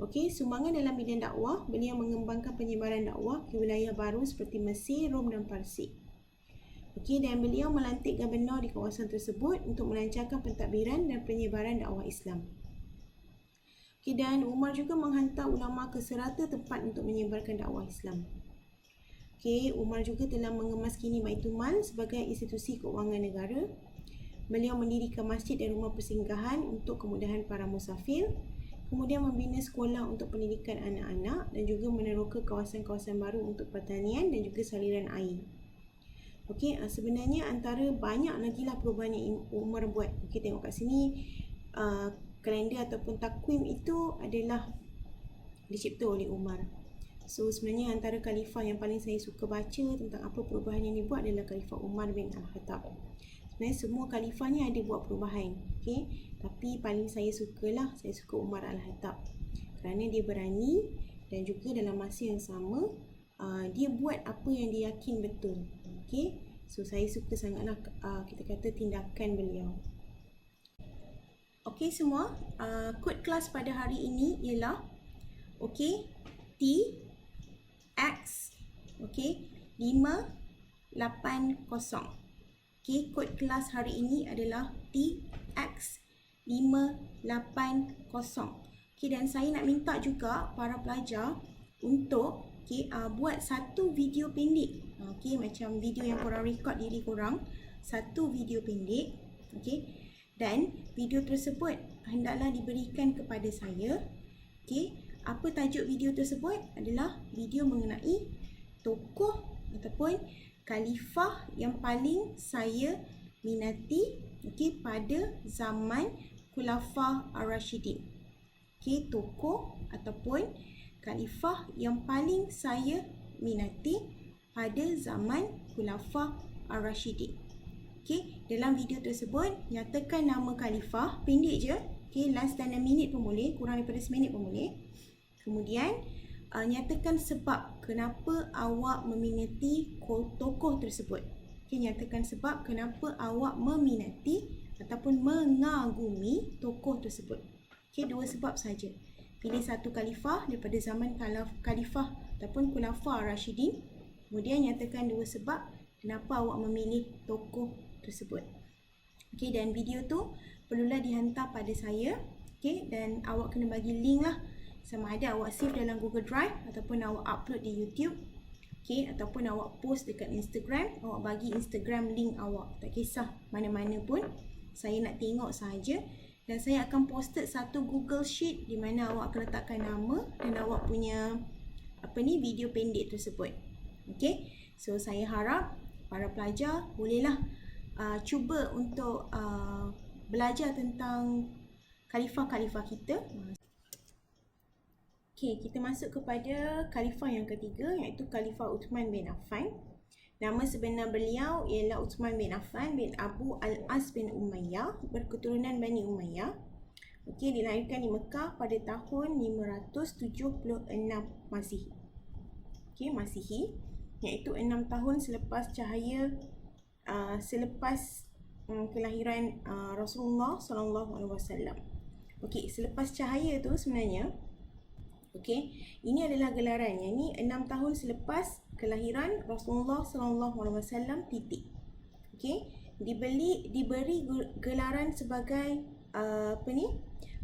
A: Okey, sumbangan dalam bidang dakwah, beliau mengembangkan penyebaran dakwah ke wilayah baru seperti Mesir, Rom dan Parsi. Okey, dan beliau melantik gubernur di kawasan tersebut untuk melancarkan pentadbiran dan penyebaran dakwah Islam. Okay, dan Umar juga menghantar ulama ke serata tempat untuk menyebarkan dakwah Islam. Okay, Umar juga telah mengemas kini Baitul Mal sebagai institusi keuangan negara. Beliau mendirikan masjid dan rumah persinggahan untuk kemudahan para musafir. Kemudian membina sekolah untuk pendidikan anak-anak dan juga meneroka kawasan-kawasan baru untuk pertanian dan juga saliran air. Okay, sebenarnya antara banyak lagi lah perubahan yang Umar buat. Okay, tengok kat sini. Kalender ataupun takwim itu adalah dicipta oleh Umar. So sebenarnya antara khalifah yang paling saya suka baca tentang apa perubahan yang dibuat adalah Khalifah Umar bin Al-Khattab. Sebenarnya semua khalifah ni ada buat perubahan, okay? Tapi paling saya suka Umar Al-Khattab kerana dia berani dan juga dalam masa yang sama dia buat apa yang dia yakin betul, okay? So saya suka sangatlah kita kata tindakan beliau. Okey semua, kod kelas pada hari ini ialah T X 580. Okey, kod kelas hari ini adalah T X 580. Okey, dan saya nak minta juga para pelajar untuk buat satu video pendek. Okey, macam video yang korang record diri korang, satu video pendek. Okey. Dan video tersebut hendaklah diberikan kepada saya. Okey, apa tajuk video tersebut adalah video mengenai tokoh ataupun khalifah yang paling saya minati pada zaman Khulafah Ar-Rasyidin. Okey, tokoh ataupun khalifah yang paling saya minati pada zaman Khulafah Ar-Rasyidin. Okay, dalam video tersebut nyatakan nama khalifah, pendek je. Okay, less than a minute pun boleh, kurang daripada seminit pun boleh. Kemudian nyatakan sebab kenapa awak meminati tokoh tersebut. Okay, nyatakan sebab kenapa awak meminati ataupun mengagumi tokoh tersebut. Okay, dua sebab saja. Pilih satu khalifah daripada zaman khalifah ataupun Khulafah Ar-Rasyidin. Kemudian nyatakan dua sebab kenapa awak memilih tokoh tersebut. Okey, dan video tu perlulah dihantar pada saya. Okey, dan awak kena bagi link lah, sama ada awak save dalam Google Drive ataupun awak upload di YouTube. Okey, ataupun awak post dekat Instagram, awak bagi Instagram link awak. Tak kisah mana-mana pun, saya nak tengok sahaja. Dan saya akan posted satu Google Sheet di mana awak akan letakkan nama dan awak punya video pendek tersebut. Okey, so saya harap para pelajar bolehlah cuba untuk belajar tentang khalifah-khalifah kita. Okey, kita masuk kepada khalifah yang ketiga, iaitu Khalifah Uthman bin Affan. Nama sebenar beliau ialah Uthman bin Affan bin Abu Al-As bin Umayyah, berketurunan Bani Umayyah. Okey, dilahirkan di Mekah pada tahun 576 Masihi. Okey, Masihi, iaitu 6 tahun selepas kelahiran Rasulullah SAW. Okey, selepas cahaya tu sebenarnya, okey, ini adalah gelarannya. Ini 6 tahun selepas kelahiran Rasulullah SAW titik. Okey, diberi gelaran sebagai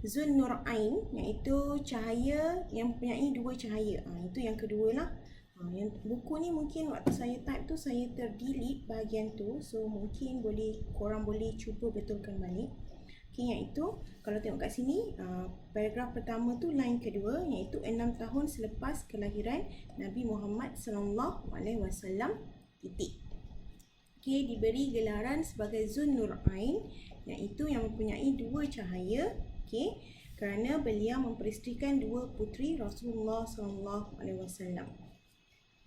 A: Zun Nurain, iaitu cahaya yang mempunyai dua cahaya. Itu yang kedua lah. Yang buku ni mungkin waktu saya type tu saya terdelete bahagian tu, so mungkin korang boleh cuba betulkan balik. Okey, iaitu kalau tengok kat sini, paragraf pertama tu line kedua, iaitu 6 tahun selepas kelahiran Nabi Muhammad sallallahu alaihi wasallam titik. Okey, diberi gelaran sebagai Zun Nurain, iaitu yang mempunyai dua cahaya. Okey, kerana beliau memperisterikan dua puteri Rasulullah sallallahu alaihi wasallam.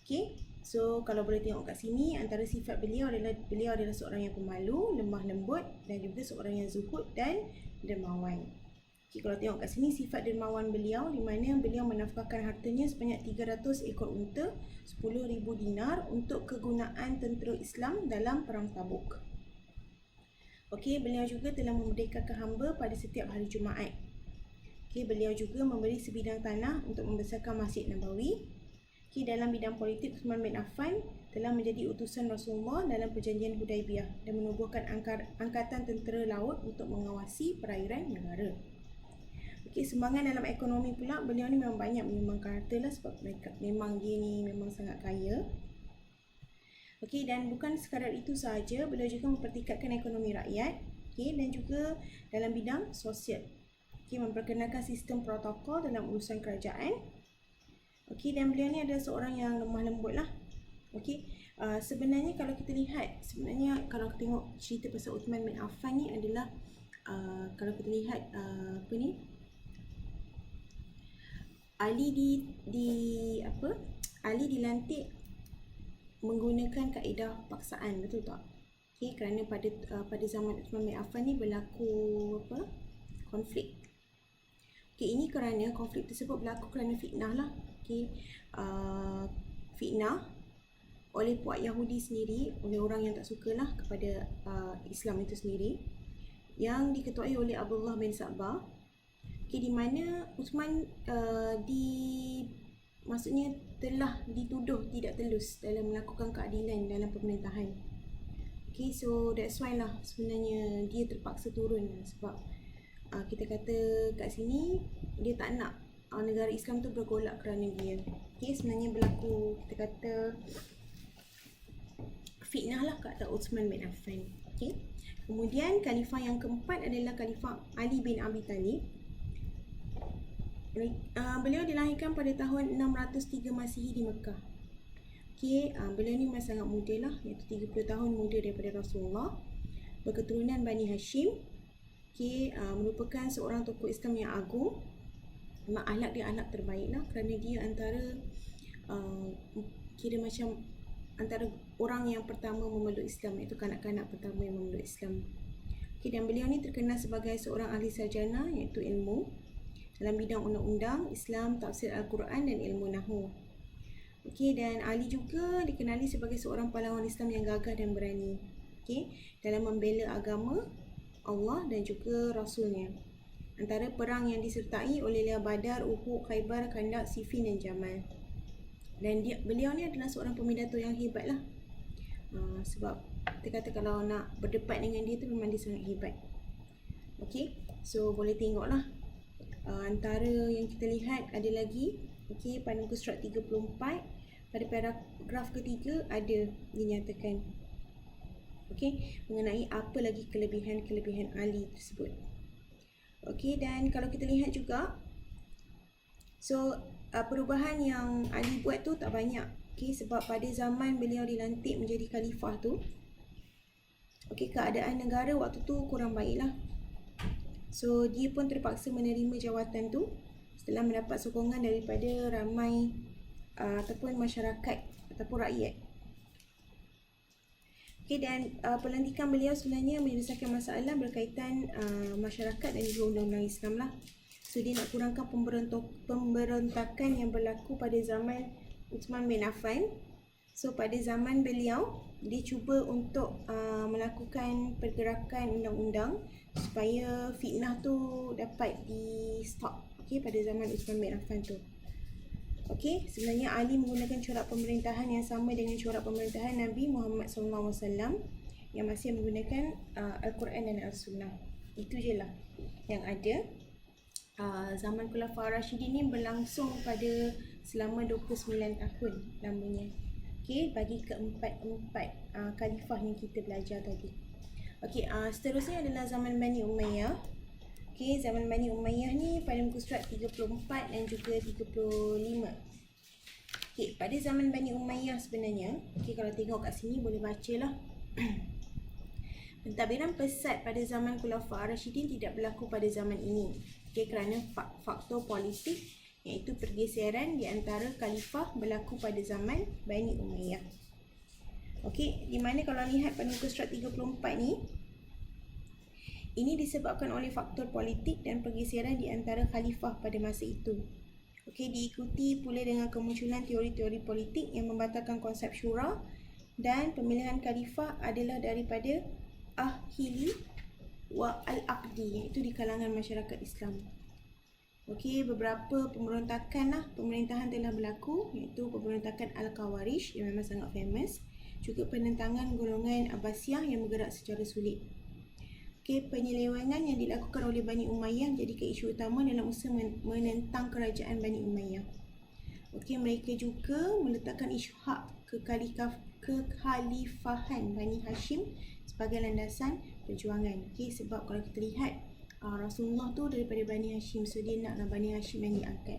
A: Okey, so kalau boleh tengok kat sini, antara sifat beliau adalah seorang yang pemalu, lemah lembut dan juga seorang yang zuhud dan dermawan. Okey, kalau tengok kat sini sifat dermawan beliau, di mana beliau menafkahkan hartanya sebanyak 300 ekor unta, 10,000 dinar untuk kegunaan tentera Islam dalam perang Tabuk. Okey, beliau juga telah memerdekakan hamba pada setiap hari Jumaat. Okey, beliau juga memberi sebidang tanah untuk membesarkan Masjid Nabawi. Okey, dalam bidang politik, Uthman bin Affan telah menjadi utusan Rasulullah dalam perjanjian Hudaibiyah dan menubuhkan angkatan tentera laut untuk mengawasi perairan negara. Okey, sumbangan dalam ekonomi pula, beliau ni memang banyak menyumbangkan harta lah, sebab memang dia ni memang sangat kaya. Okey, dan bukan sekadar itu sahaja, beliau juga mempertingkatkan ekonomi rakyat, okey, dan juga dalam bidang sosial. Okey, memperkenalkan sistem protokol dalam urusan kerajaan. Okey, dan beliau ni adalah seorang yang lemah lembut lah. Okey, sebenarnya kalau kita lihat, kalau kita tengok cerita pasal Uthman bin Affan ni adalah kalau kita lihat Ali dilantik menggunakan kaedah paksaan, betul tak? Okey, kerana pada zaman Uthman bin Affan ni berlaku konflik. Okey, ini kerana konflik tersebut berlaku kerana fitnah lah. Okey, fitnah oleh puak Yahudi sendiri, oleh orang yang tak suka lah kepada Islam itu sendiri, yang diketuai oleh Abdullah bin Sabah. Okey, di mana Uthman maksudnya telah dituduh tidak telus dalam melakukan keadilan dalam pemerintahan. Okay, so that's why lah sebenarnya dia terpaksa turun lah, sebab kita kata kat sini dia tak nak negara Islam tu bergolak kerana dia. Okay, sebenarnya berlaku, kita kata, fitnah lah kat Uthman bin Affan. Okay, kemudian khalifah yang keempat adalah Khalifah Ali bin Abi Talib. Beliau dilahirkan pada tahun 603 Masihi di Mekah. Okey, beliau ni masih sangat muda lah, iaitu 30 tahun muda daripada Rasulullah. Berketurunan Bani Hashim. Okey, merupakan seorang tokoh Islam yang agung. Memang akhlak dia akhlak terbaik lah, kerana dia antara orang yang pertama memeluk Islam, iaitu kanak-kanak pertama yang memeluk Islam. Okey, dan beliau ni terkenal sebagai seorang ahli sarjana, iaitu ilmu dalam bidang undang-undang, Islam, tafsir Al-Quran dan ilmu Nahwu. Okey, dan Ali juga dikenali sebagai seorang pahlawan Islam yang gagah dan berani. Okey, dalam membela agama Allah dan juga Rasulnya. Antara perang yang disertai oleh Badar, Uhud, Khaybar, Khandaq, Siffin dan Jamal. Dan beliau ni adalah seorang pemidato yang hebat lah. Sebab kita kata kalau nak berdebat dengan dia tu memang dia sangat hebat. Okey, so boleh tengok lah. Antara yang kita lihat ada lagi, okey, pada muka surat 34, pada paragraf ketiga ada dinyatakan, okey, mengenai apa lagi kelebihan Ali tersebut. Okey, dan kalau kita lihat juga, so perubahan yang Ali buat tu tak banyak. Okey, sebab pada zaman beliau dilantik menjadi khalifah tu, okey, keadaan negara waktu tu kurang baiklah. So dia pun terpaksa menerima jawatan tu setelah mendapat sokongan daripada ramai ataupun masyarakat ataupun rakyat. Okey, dan pelantikan beliau sebenarnya menyelesaikan masalah berkaitan masyarakat dan juga undang-undang Islam lah. So dia nak kurangkan pemberontakan yang berlaku pada zaman Uthman bin Affan. So pada zaman beliau, dia cuba untuk melakukan pergerakan undang-undang supaya fitnah tu dapat di stop. Okey, pada zaman Uthman bin Affan tu. Okey, sebenarnya Ali menggunakan corak pemerintahan yang sama dengan corak pemerintahan Nabi Muhammad SAW, yang masih menggunakan Al-Quran dan Al-Sunnah. Itu je lah yang ada. Zaman Khulafaur Rashidin ni berlangsung pada selama 29 tahun lamanya. Okey, bagi keempat khalifah yang kita belajar tadi. Okey, seterusnya adalah zaman Bani Umayyah. Okey, zaman Bani Umayyah ni pada muka surat 34 dan juga 35. Okey, pada zaman Bani Umayyah sebenarnya, okey, kalau tengok kat sini boleh bacalah. Pentadbiran pesat pada zaman Khulafaur Rashidin tidak berlaku pada zaman ini. Okey, kerana faktor politik iaitu pergeseran di antara khalifah berlaku pada zaman Bani Umayyah. Okey, di mana kalau lihat pada muka surat 34 ni, ini disebabkan oleh faktor politik dan pergeseran di antara khalifah pada masa itu. Okey, diikuti pula dengan kemunculan teori-teori politik yang membatalkan konsep syura, dan pemilihan khalifah adalah daripada ahili wa al-aqdi, iaitu di kalangan masyarakat Islam. Okey, beberapa pemberontakan pemerintahan telah berlaku, iaitu pemberontakan Al-Khawarij yang memang sangat famous, juga penentangan golongan Abbasiyah yang bergerak secara sulit. Okey, penyelewengan yang dilakukan oleh Bani Umayyah menjadi isu utama dalam usaha menentang kerajaan Bani Umayyah. Okey, mereka juga meletakkan isu hak kekhalifahan Bani Hashim sebagai landasan perjuangan. Okey, sebab kalau kita lihat Rasulullah tu daripada Bani Hashim, so dia naklah Bani Hashim yang diangkat.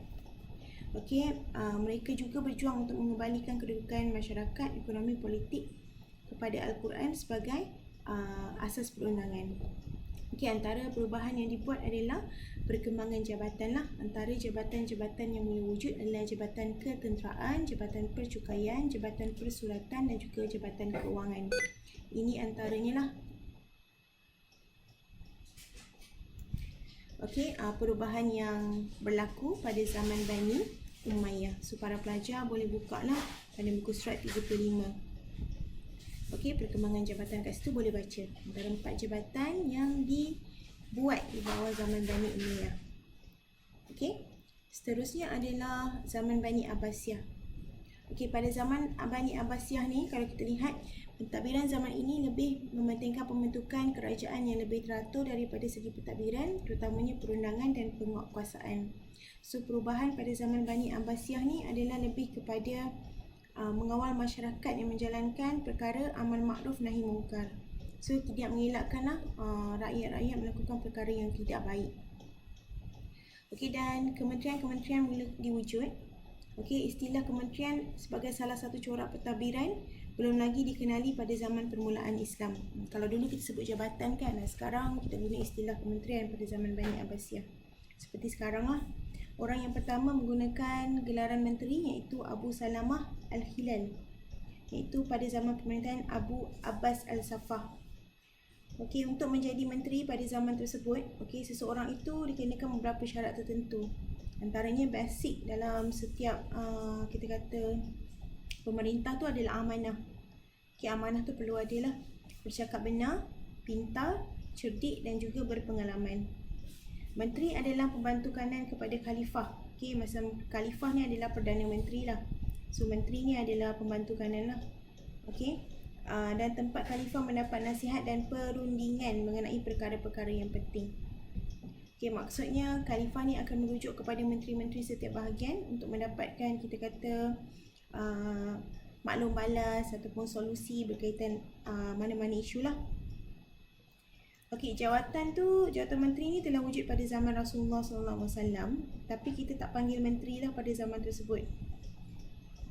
A: Okey, mereka juga berjuang untuk mengembalikan kedudukan masyarakat, ekonomi, politik kepada Al-Quran sebagai asas perundangan. Okey, antara perubahan yang dibuat adalah perkembangan jabatan lah. Antara jabatan-jabatan yang mula wujud adalah jabatan ketenteraan, jabatan percukaian, jabatan persuratan dan juga jabatan keuangan. Ini antaranya lah. Okey, perubahan yang berlaku pada zaman Bani Umayyah. So, para pelajar boleh buka lah pada muka surat 35. Okey, perkembangan jabatan kat situ boleh baca. Antara 4 jabatan yang dibuat di bawah zaman Bani Umayyah. Okey, seterusnya adalah zaman Bani Abbasiyah. Okey, pada zaman Bani Abbasiyah ni, kalau kita lihat, pentadbiran zaman ini lebih mementingkan pembentukan kerajaan yang lebih teratur daripada segi pentadbiran, terutamanya perundangan dan penguatkuasaan. So, perubahan pada zaman Bani Abbasiyah ni adalah lebih kepada mengawal masyarakat yang menjalankan perkara amal makruf nahi mungkar. So, tidak mengelakkanlah rakyat-rakyat melakukan perkara yang tidak baik. Okey, dan kementerian-kementerian mula diwujud. Okey, istilah kementerian sebagai salah satu corak pentadbiran belum lagi dikenali pada zaman permulaan Islam. Kalau dulu kita sebut jabatan kan, sekarang kita guna istilah kementerian pada zaman Bani Abbasiyah. Seperti sekarang lah. Orang yang pertama menggunakan gelaran menteri iaitu Abu Salamah Al-Hilal, iaitu pada zaman pemerintahan Abu Abbas Al-Safah. Okey, untuk menjadi menteri pada zaman tersebut, okey, seseorang itu dikenakan beberapa syarat tertentu. Antaranya basic dalam setiap kita kata pemerintah tu adalah amanah. Okey, amanah tu perlu ada lah. Bercakap benar, pintar, cerdik dan juga berpengalaman. Menteri adalah pembantu kanan kepada khalifah. Okey, masa khalifah ni adalah Perdana Menteri lah. So, menteri ni adalah pembantu kanan lah. Okey, dan tempat khalifah mendapat nasihat dan perundingan mengenai perkara-perkara yang penting. Okey, maksudnya khalifah ni akan merujuk kepada menteri-menteri setiap bahagian untuk mendapatkan kita kata maklum balas ataupun solusi berkaitan mana-mana isu lah. Okey, jawatan menteri ni telah wujud pada zaman Rasulullah SAW, tapi kita tak panggil menteri lah pada zaman tersebut.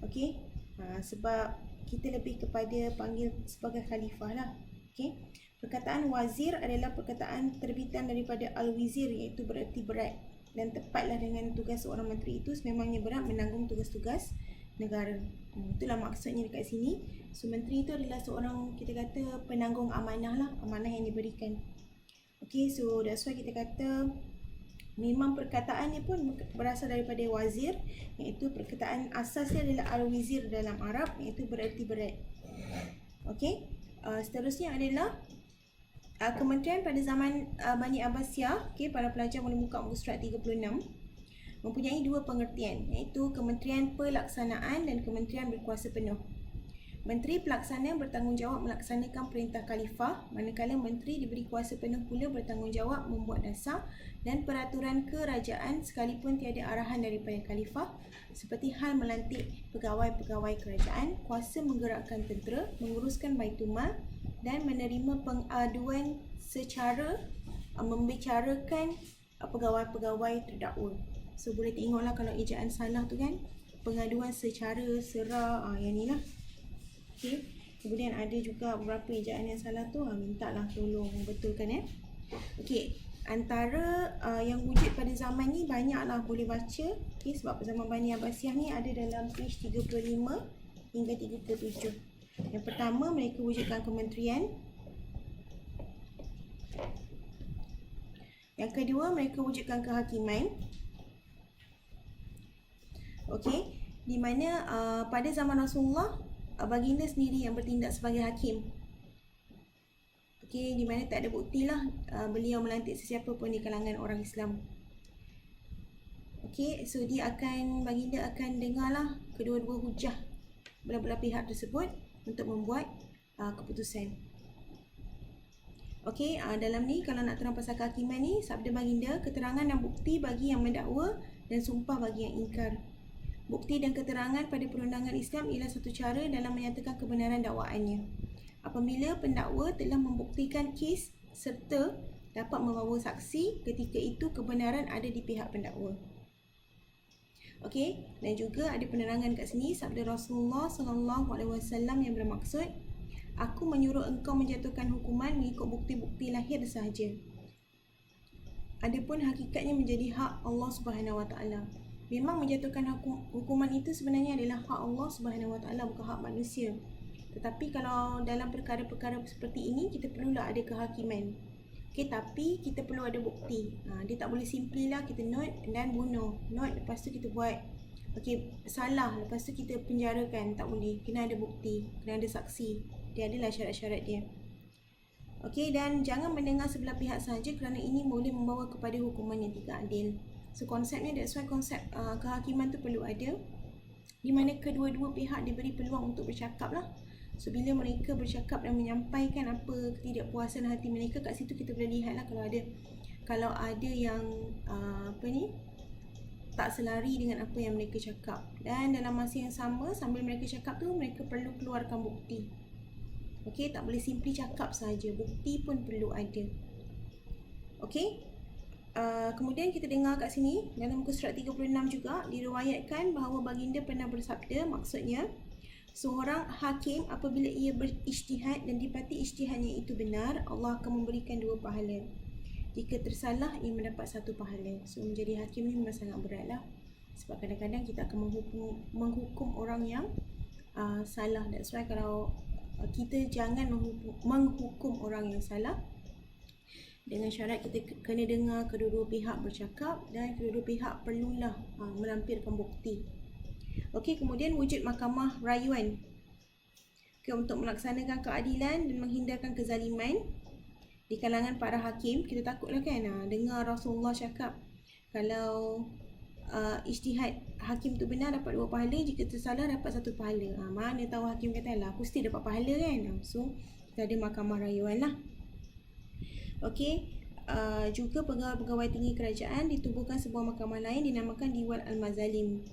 A: Okey, sebab kita lebih kepada panggil sebagai khalifah lah. Okey, perkataan wazir adalah perkataan terbitan daripada al-wizir, iaitu bererti berat dan tepatlah dengan tugas seorang menteri itu sememangnya berat menanggung tugas-tugas negara. Itulah maksudnya dekat sini. So, menteri itu adalah seorang kita kata penanggung amanah lah, amanah yang diberikan. Okey, so that's why kita kata memang perkataannya pun berasal daripada wazir, iaitu perkataan asasnya adalah al-wizir dalam Arab, iaitu bererti berat. Okey, seterusnya adalah kementerian pada zaman Bani Abbasiyah. Okey, para pelajar boleh buka muka surat 36. Mempunyai dua pengertian, iaitu Kementerian Pelaksanaan dan Kementerian Berkuasa Penuh. Menteri Pelaksana bertanggungjawab melaksanakan perintah khalifah, manakala menteri diberi kuasa penuh pula bertanggungjawab membuat dasar dan peraturan kerajaan sekalipun tiada arahan daripada khalifah, seperti hal melantik pegawai-pegawai kerajaan, kuasa menggerakkan tentera, menguruskan baitulmal dan menerima pengaduan secara membicarakan pegawai-pegawai terdakwa. So boleh tengoklah kalau ejaan salah tu kan, pengaduan secara serah, yang ni lah. Okay. Kemudian ada juga beberapa ejaan yang salah tu, mintalah tolong betulkan. Okay. Antara yang wujud pada zaman ni banyaklah boleh baca. Okay. Sebab zaman Bani Abbasiyah ni ada dalam page 35 hingga 37. Yang pertama, mereka wujudkan kementerian. Yang kedua, mereka wujudkan kehakiman. Okey, di mana pada zaman Rasulullah, baginda sendiri yang bertindak sebagai hakim. Okey, di mana tak ada bukti lah beliau melantik sesiapa pun di kalangan orang Islam. Okey, so baginda akan dengarlah kedua-dua hujah belah-belah pihak tersebut untuk membuat keputusan. Okey, dalam ni kalau nak terang pasal kehakiman ni, sabda baginda, keterangan dan bukti bagi yang mendakwa dan sumpah bagi yang ingkar. Bukti dan keterangan pada perundangan Islam ialah satu cara dalam menyatakan kebenaran dakwaannya. Apabila pendakwa telah membuktikan kes serta dapat membawa saksi, ketika itu kebenaran ada di pihak pendakwa. Okey, dan juga ada penerangan kat sini sabda Rasulullah SAW yang bermaksud, aku menyuruh engkau menjatuhkan hukuman mengikut bukti-bukti lahir sahaja. Adapun hakikatnya menjadi hak Allah Subhanahu Wa Taala. Memang menjatuhkan hukuman itu sebenarnya adalah hak Allah Subhanahu Wa Taala, bukan hak manusia. Tetapi kalau dalam perkara-perkara seperti ini, kita perlulah ada kehakiman. Okey, tapi kita perlu ada bukti. Dia tak boleh simply lah kita note dan bunuh. Note, lepas tu kita buat okey, salah, lepas tu kita penjarakan. Tak boleh. Kena ada bukti, kena ada saksi. Dia adalah syarat-syarat dia. Okey, dan jangan mendengar sebelah pihak sahaja kerana ini boleh membawa kepada hukuman yang tidak adil. So konsepnya, that's why konsep kehakiman tu perlu ada, di mana kedua-dua pihak diberi peluang untuk bercakap lah. So bila mereka bercakap dan menyampaikan apa ketidakpuasan hati mereka, kat situ kita boleh lihat lah kalau ada yang tak selari dengan apa yang mereka cakap. Dan dalam masa yang sama, sambil mereka cakap tu, mereka perlu keluarkan bukti. Okey, tak boleh simply cakap saja, bukti pun perlu ada. Okey. Kemudian kita dengar kat sini dalam muka surat 36 juga diriwayatkan bahawa baginda pernah bersabda, maksudnya seorang hakim apabila ia berijtihad dan dipati ijtihadnya itu benar, Allah akan memberikan 2 pahala. Jika tersalah, ia mendapat 1 pahala. So menjadi hakim ni memang sangat beratlah, sebab kadang-kadang kita akan menghukum orang yang salah. That's why kalau kita jangan menghukum orang yang salah, dengan syarat kita kena dengar kedua-dua pihak bercakap dan kedua-dua pihak perlulah melampirkan bukti. Okey, kemudian wujud mahkamah rayuan. Okay, untuk melaksanakan keadilan dan menghindarkan kezaliman di kalangan para hakim. Kita takutlah kan dengar Rasulullah cakap kalau ijtihad hakim tu benar dapat 2 pahala, jika tersalah dapat 1 pahala. Mana tahu hakim kata lah aku mesti dapat pahala kan. So kita ada mahkamah rayuan lah. Okey, juga pegawai-pegawai tinggi kerajaan ditubuhkan sebuah mahkamah lain dinamakan Diwan Al-Mazalim.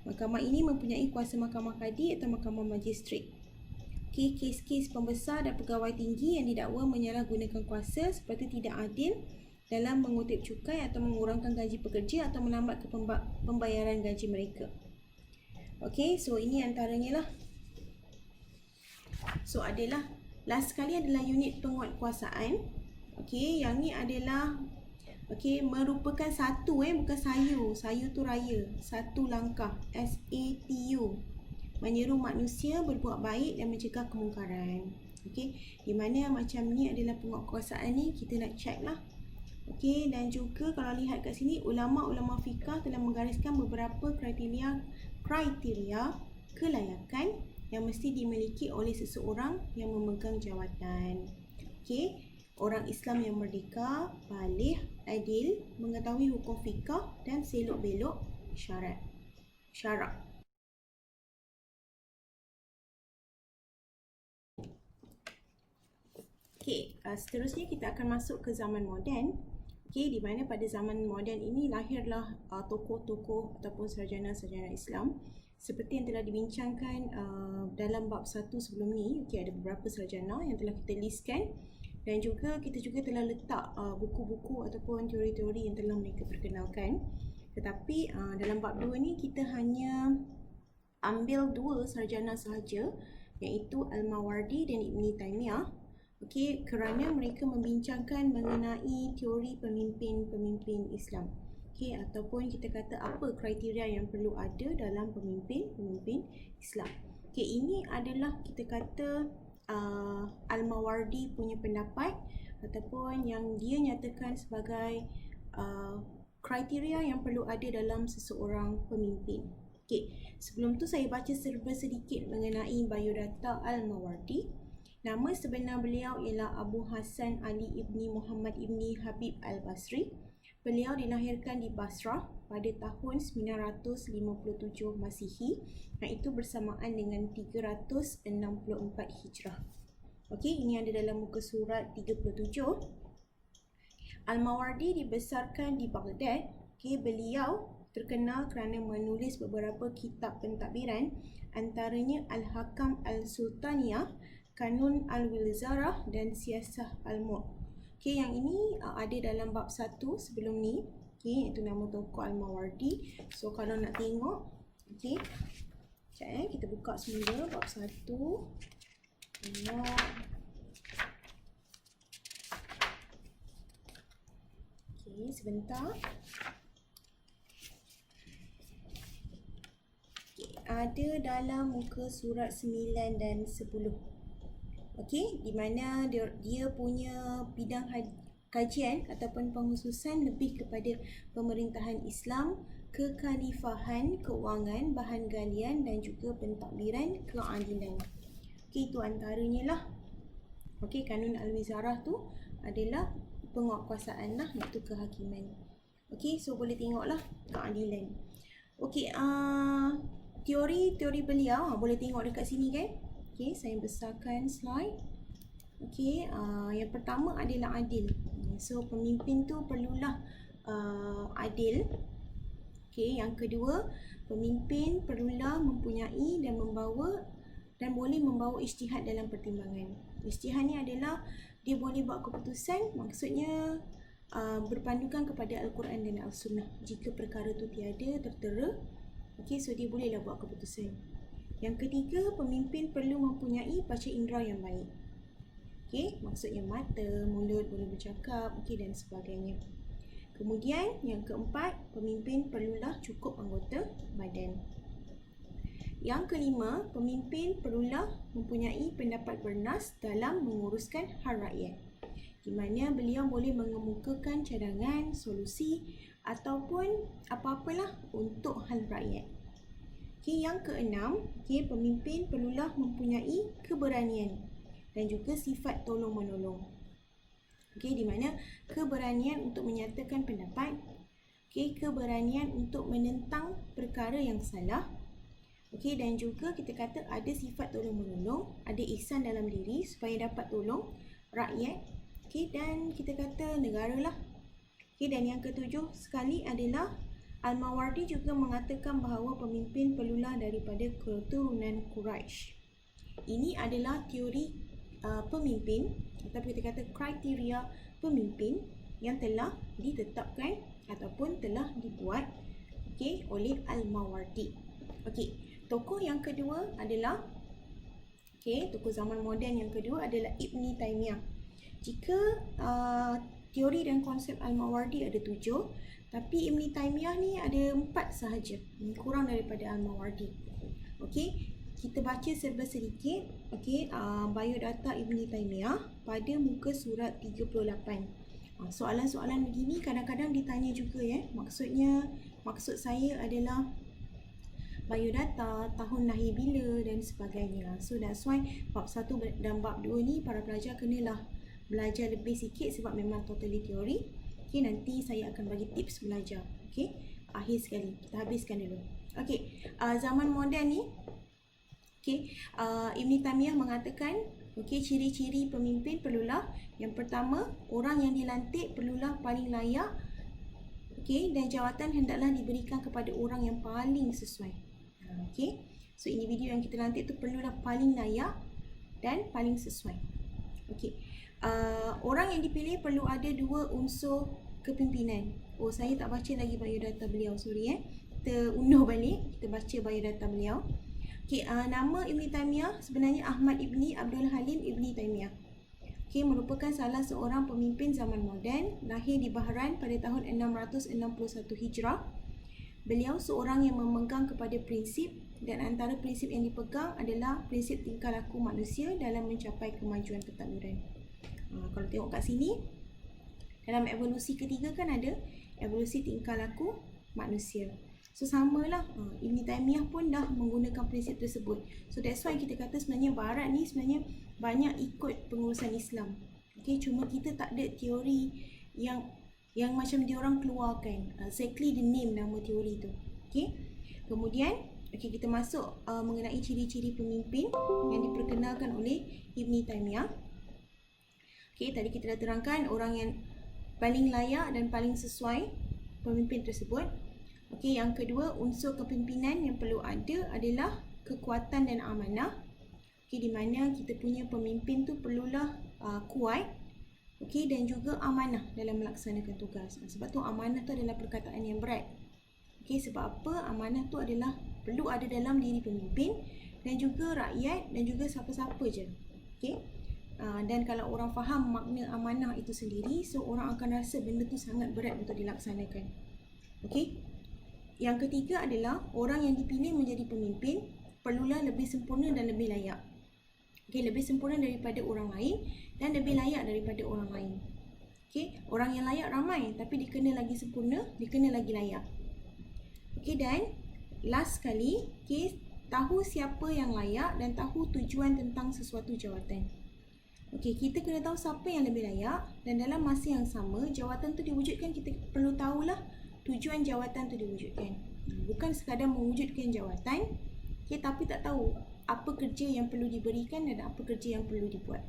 A: Mahkamah ini mempunyai kuasa mahkamah kadi atau mahkamah magistrat. Okey, kes-kes pembesar dan pegawai tinggi yang didakwa menyalahgunakan kuasa seperti tidak adil dalam mengutip cukai atau mengurangkan gaji pekerja atau melambat pembayaran gaji mereka. Okey, so ini antaranya lah. So adalah last sekali adalah unit penguatkuasaan. Okey, yang ni adalah merupakan satu bukan sayu. Sayu tu raya. Satu langkah, SATU. Menyeru manusia berbuat baik dan mencegah kemungkaran. Okey, di mana macam ni adalah penguatkuasaan ni kita nak check lah. Okey, dan juga kalau lihat kat sini ulama-ulama fiqah telah menggariskan beberapa kriteria kelayakan yang mesti dimiliki oleh seseorang yang memegang jawatan. Okey, orang Islam yang merdeka, baligh, adil, mengetahui hukum fiqah dan selok-belok syarak. Seterusnya kita akan masuk ke zaman moden. Di mana pada zaman moden ini lahirlah tokoh-tokoh ataupun sarjana-sarjana Islam seperti yang telah dibincangkan dalam bab 1 sebelum ni. Ada beberapa sarjana yang telah kita listkan, dan juga kita juga telah letak buku-buku ataupun teori-teori yang telah mereka perkenalkan. Tetapi dalam bab 2 ni kita hanya ambil 2 sarjana sahaja, iaitu Al-Mawardi dan Ibn Taymiyah. Kerana mereka membincangkan mengenai teori pemimpin-pemimpin Islam. Ataupun kita kata apa kriteria yang perlu ada dalam pemimpin-pemimpin Islam. Ini adalah kita kata Al-Mawardi punya pendapat ataupun yang dia nyatakan sebagai kriteria yang perlu ada dalam seseorang pemimpin. Sebelum tu saya baca serba sedikit mengenai biodata Al-Mawardi. Nama sebenar beliau ialah Abu Hasan Ali ibni Muhammad ibni Habib Al-Basri. Beliau dilahirkan di Basrah pada tahun 957 Masihi, iaitu bersamaan dengan 364 Hijrah. Ini ada dalam muka surat 37. Al-Mawardi dibesarkan di Baghdad. Beliau terkenal kerana menulis beberapa kitab pentadbiran, antaranya Al-Hakam Al-Sultaniyah, Kanun Al-Wilzarah dan Siasah Al-Mulk. Yang ini ada dalam bab 1 sebelum ni. Itu nama tokoh Al-Mawardi. So kalau nak tengok, sekejap kita buka semula bab 1. Tengok. Sebentar. Ada dalam muka surat 9 dan 10. Di mana dia punya bidang kajian ataupun pengkhususan lebih kepada pemerintahan Islam, kekhalifahan, keuangan, bahan galian dan juga pentadbiran keadilan. Itu antaranya lah. Kanun Al-Wizarah tu adalah penguatkuasaan lah, iaitu kehakiman. So boleh tengoklah keadilan. Teori beliau boleh tengok dekat sini kan. Saya besarkan slide. Yang pertama adalah adil. So pemimpin tu perlulah adil. Yang kedua, pemimpin perlulah mempunyai dan boleh membawa ijtihad dalam pertimbangan. Ijtihad ni adalah dia boleh buat keputusan, maksudnya berpandukan kepada Al-Quran dan Al-Sunnah. Jika perkara tu tiada tertera, so dia bolehlah buat keputusan. Yang ketiga, pemimpin perlu mempunyai panca indera yang baik. Maksudnya mata, mulut, boleh bercakap, dan sebagainya. Kemudian, yang keempat, pemimpin perlulah cukup anggota badan. Yang kelima, pemimpin perlulah mempunyai pendapat bernas dalam menguruskan hal rakyat, di mana beliau boleh mengemukakan cadangan, solusi ataupun apa-apalah untuk hal rakyat. Yang keenam, pemimpin perlulah mempunyai keberanian dan juga sifat tolong-menolong. Di mana keberanian untuk menyatakan pendapat, keberanian untuk menentang perkara yang salah, dan juga kita kata ada sifat tolong-menolong, ada ihsan dalam diri supaya dapat tolong rakyat, dan kita kata negara lah. Dan yang ketujuh sekali adalah Al-Mawardi juga mengatakan bahawa pemimpin perlulah daripada keturunan Quraisy. Ini adalah teori pemimpin, atau kita kata kriteria pemimpin yang telah ditetapkan ataupun telah dibuat oleh Al-Mawardi. Tokoh yang kedua adalah tokoh zaman moden yang kedua adalah Ibn Taymiyah. Jika teori dan konsep Al-Mawardi ada 7, tapi Ibn Taymiyah ni ada 4 sahaja, kurang daripada Al-Mawardi. Kita baca serba sedikit. Biodata Ibn Taymiyah pada muka surat 38. Soalan-soalan begini kadang-kadang ditanya juga maksud saya adalah biodata, tahun lahir bila dan sebagainya. So that's why bab 1 dan bab 2 ni para pelajar kenalah belajar lebih sikit sebab memang totally teori. Nanti saya akan bagi tips belajar. Akhir sekali, kita habiskan dulu. Zaman moden ni, Okey, Ibn Taymiyah mengatakan, okey, ciri-ciri pemimpin perlulah yang pertama, orang yang dilantik perlulah paling layak, okey, dan jawatan hendaklah diberikan kepada orang yang paling sesuai. Okey, so individu yang kita lantik tu perlulah paling layak dan paling sesuai. Okey, orang yang dipilih perlu ada dua unsur kepimpinan. Oh, saya tak baca lagi biodata beliau, sorry Kita unduh balik, kita baca biodata beliau. Okey, nama Ibn Taymiyah sebenarnya Ahmad Ibni Abdul Halim Ibn Taymiyah. Okey, merupakan salah seorang pemimpin zaman moden, lahir di Bahrain pada tahun 661 Hijrah. Beliau seorang yang memegang kepada prinsip, dan antara prinsip yang dipegang adalah prinsip tingkah laku manusia dalam mencapai kemajuan ketakdiran. Kalau tengok kat sini, dalam evolusi ketiga kan ada evolusi tingkah laku manusia. So samalah, Ibn Taymiyah pun dah menggunakan prinsip tersebut. So that's why kita kata sebenarnya Barat ni sebenarnya banyak ikut pengurusan Islam. Okay, cuma kita tak ada teori yang macam diorang keluarkan. Exactly the name nama teori tu. Okay, kemudian kita masuk mengenai ciri-ciri pemimpin yang diperkenalkan oleh Ibn Taymiyah. Okay, tadi kita dah terangkan orang yang paling layak dan paling sesuai pemimpin tersebut. Okey, yang kedua, unsur kepimpinan yang perlu ada adalah kekuatan dan amanah. Okey, di mana kita punya pemimpin tu perlulah kuat, okey, dan juga amanah dalam melaksanakan tugas. Sebab tu amanah tu adalah perkataan yang berat. Okey, sebab apa? Amanah tu adalah perlu ada dalam diri pemimpin dan juga rakyat dan juga siapa-siapa je. Okey. Dan kalau orang faham makna amanah itu sendiri, so orang akan rasa benda tu sangat berat untuk dilaksanakan. Okey. Yang ketiga adalah orang yang dipilih menjadi pemimpin perlulah lebih sempurna dan lebih layak. Okey, lebih sempurna daripada orang lain dan lebih layak daripada orang lain. Okey, orang yang layak ramai tapi dia kena lagi sempurna, dia kena lagi layak. Okey, dan last sekali, okey, tahu siapa yang layak dan tahu tujuan tentang sesuatu jawatan. Okey, kita kena tahu siapa yang lebih layak dan dalam masa yang sama jawatan tu diwujudkan, kita perlu tahulah tujuan jawatan tu diwujudkan. Bukan sekadar mewujudkan jawatan, okay, tapi tak tahu apa kerja yang perlu diberikan dan apa kerja yang perlu dibuat.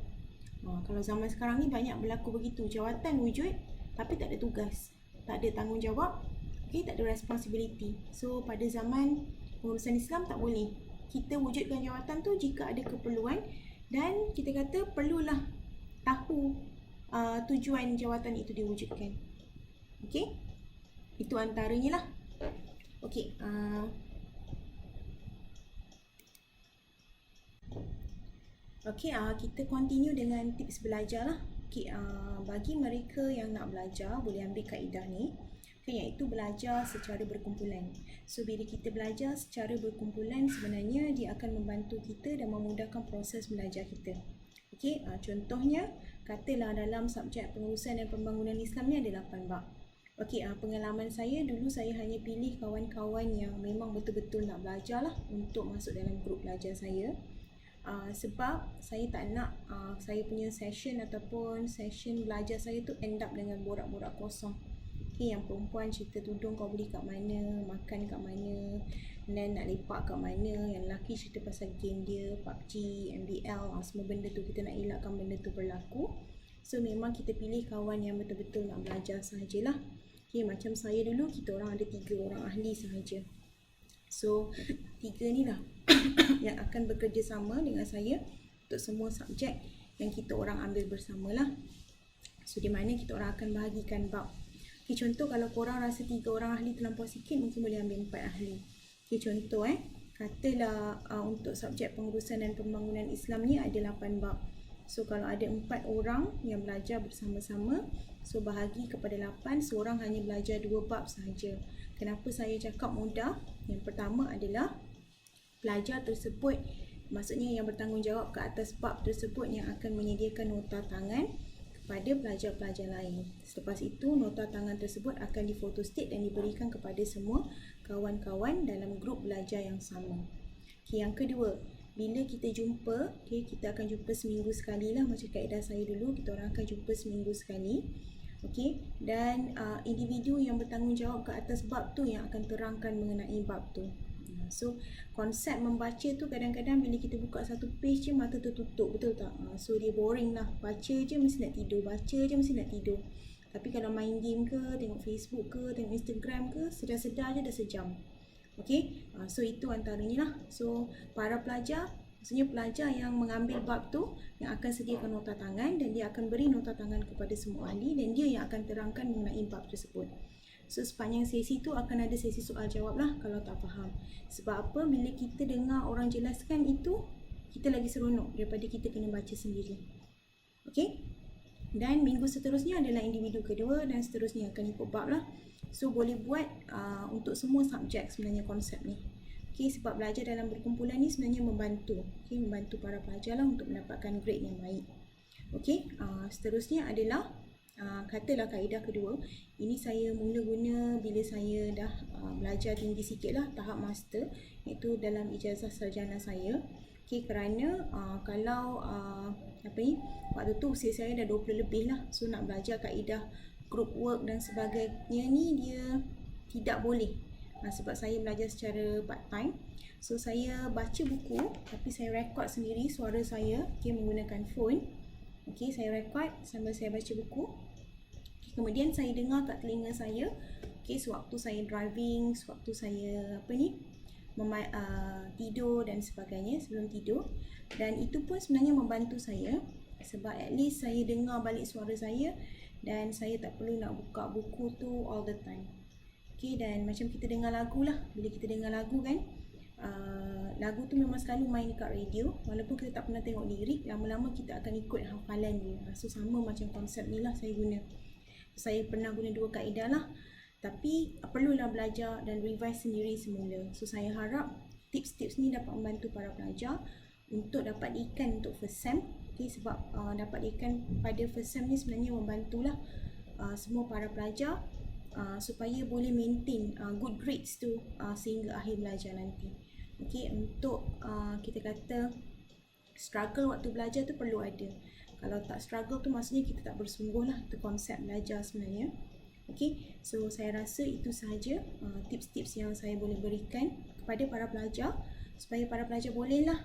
A: Kalau zaman sekarang ni banyak berlaku begitu, jawatan wujud tapi tak ada tugas, tak ada tanggungjawab, okay, tak ada responsibility. So pada zaman pengurusan Islam tak boleh. Kita wujudkan jawatan tu jika ada keperluan dan kita kata perlulah tahu tujuan jawatan itu diwujudkan. Okey? Itu antaranya lah. Okey. Okey, kita continue dengan tips belajar lah. Okey, bagi mereka yang nak belajar boleh ambil kaedah ni. Okay, iaitu belajar secara berkumpulan. So bila kita belajar secara berkumpulan, sebenarnya dia akan membantu kita dan memudahkan proses belajar kita. Okey, contohnya katalah dalam subjek pengurusan dan pembangunan Islam ni ada 8 bab. Okey, pengalaman saya dulu saya hanya pilih kawan-kawan yang memang betul-betul nak belajar lah untuk masuk dalam grup belajar saya. Sebab saya tak nak saya punya session ataupun session belajar saya tu end up dengan borak-borak kosong. Okay, yang perempuan cerita tudung kau beli kat mana, makan kat mana, dan nak lepak kat mana. Yang lelaki cerita pasal game dia, PUBG, MBL, semua benda tu kita nak elakkan benda tu berlaku. So memang kita pilih kawan yang betul-betul nak belajar sahajalah. Okay, macam saya dulu, kita orang ada 3 orang ahli sahaja. So 3 ni lah yang akan bekerjasama dengan saya untuk semua subjek yang kita orang ambil bersamalah. So di mana kita orang akan bahagikan bab. Okay, contoh kalau korang rasa 3 orang ahli terlampau sikit, mungkin boleh ambil 4 ahli. Okay, contoh katalah untuk subjek pengurusan dan pembangunan Islam ni ada 8 bab. So kalau ada 4 orang yang belajar bersama-sama, so bahagi kepada 8, seorang hanya belajar 2 bab sahaja. Kenapa saya cakap mudah? Yang pertama adalah pelajar tersebut, maksudnya yang bertanggungjawab ke atas bab tersebut, yang akan menyediakan nota tangan kepada pelajar-pelajar lain. Selepas itu, nota tangan tersebut akan difotostat dan diberikan kepada semua kawan-kawan dalam grup belajar yang sama. Okay, yang kedua, bila kita jumpa, okay, kita akan jumpa seminggu sekali lah, macam kaedah saya dulu, kita orang akan jumpa seminggu sekali. Okay, dan individu yang bertanggungjawab ke atas bab tu yang akan terangkan mengenai bab tu. So konsep membaca tu kadang-kadang bila kita buka satu page je mata tertutup, betul tak? So dia boring lah, baca je mesti nak tidur, baca je mesti nak tidur. Tapi kalau main game ke, tengok Facebook ke, tengok Instagram ke, sedar-sedar je dah sejam. Okay, so itu antaranya lah. So para pelajar, maksudnya pelajar yang mengambil bab tu yang akan sediakan nota tangan, dan dia akan beri nota tangan kepada semua ahli, dan dia yang akan terangkan mengenai bab tersebut. So sepanjang sesi tu akan ada sesi soal jawab lah kalau tak faham. Sebab apa? Bila kita dengar orang jelaskan itu, kita lagi seronok daripada kita kena baca sendiri. Okay? Dan minggu seterusnya adalah individu kedua, dan seterusnya akan ikut bab lah. So boleh buat untuk semua subjek sebenarnya konsep ni. Okay, sebab belajar dalam berkumpulan ni sebenarnya membantu. Okay, membantu para pelajar lah untuk mendapatkan grade yang baik. Okay, seterusnya adalah katalah kaedah kedua. Ini saya mula guna bila saya dah belajar tinggi sikit lah, tahap master, iaitu dalam ijazah sarjana saya. Okay, kerana kalau waktu tu usia saya dah 20 lebih lah. So nak belajar kaedah group work dan sebagainya ni dia tidak boleh, sebab saya belajar secara part time. So saya baca buku tapi saya rekod sendiri suara saya, okay, menggunakan phone. Okay, saya rekod sambil saya baca buku. Okay, kemudian saya dengar kat telinga saya, okay, sewaktu saya driving, sewaktu saya tidur dan sebagainya, sebelum tidur. Dan itu pun sebenarnya membantu saya, sebab at least saya dengar balik suara saya dan saya tak perlu nak buka buku tu all the time. Okay, dan macam kita dengar lagu lah, bila kita dengar lagu kan, lagu tu memang selalu main dekat radio, walaupun kita tak pernah tengok lirik, lama-lama kita akan ikut hafalan dia. So sama macam konsep ni lah saya guna. Saya pernah guna dua kaedah lah, tapi perlulah belajar dan revise sendiri semula. So saya harap tips-tips ni dapat membantu para pelajar untuk dapat ikan untuk first sem. Okay, sebab dapat ikan pada first sem ni sebenarnya membantulah semua para pelajar supaya boleh maintain good grades tu sehingga akhir belajar nanti. Okay, untuk kita kata struggle waktu belajar tu perlu ada. Kalau tak struggle tu maksudnya kita tak bersungguh lah. Itu konsep belajar sebenarnya. Okay, so saya rasa itu sahaja tips-tips yang saya boleh berikan kepada para pelajar, supaya para pelajar bolehlah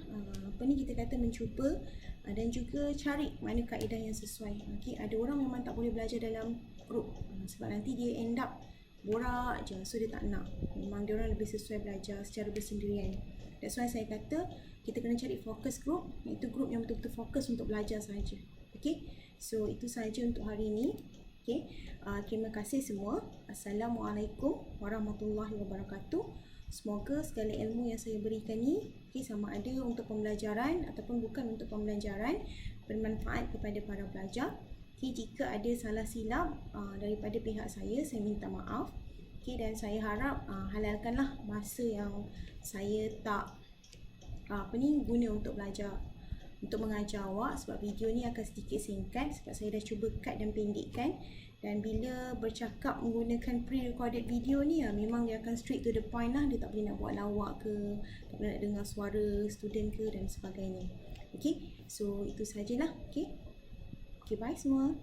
A: kita kata mencuba dan juga cari mana kaedah yang sesuai. Okay, ada orang memang tak boleh belajar dalam group sebab nanti dia end up borak je, so dia tak nak. Memang dia orang lebih sesuai belajar secara bersendirian. That's why saya kata kita kena cari focus group, iaitu group yang betul-betul fokus untuk belajar sahaja. Okay, so itu sahaja untuk hari ini. Okay, terima kasih semua. Assalamualaikum warahmatullahi wabarakatuh. Semoga segala ilmu yang saya berikan ni, okay, sama ada untuk pembelajaran ataupun bukan untuk pembelajaran, bermanfaat kepada para pelajar. Okay, jika ada salah silap daripada pihak saya minta maaf. Okay, dan saya harap halalkanlah masa yang saya tak guna untuk belajar, untuk mengajar awak, sebab video ni akan sedikit singkat sebab saya dah cuba cut dan pendekkan. Dan bila bercakap menggunakan pre-recorded video ni memang dia akan straight to the point lah. Dia tak boleh nak buat lawak ke, tak boleh nak dengar suara student ke dan sebagainya. Okay, so itu sajalah. Okay, bye semua.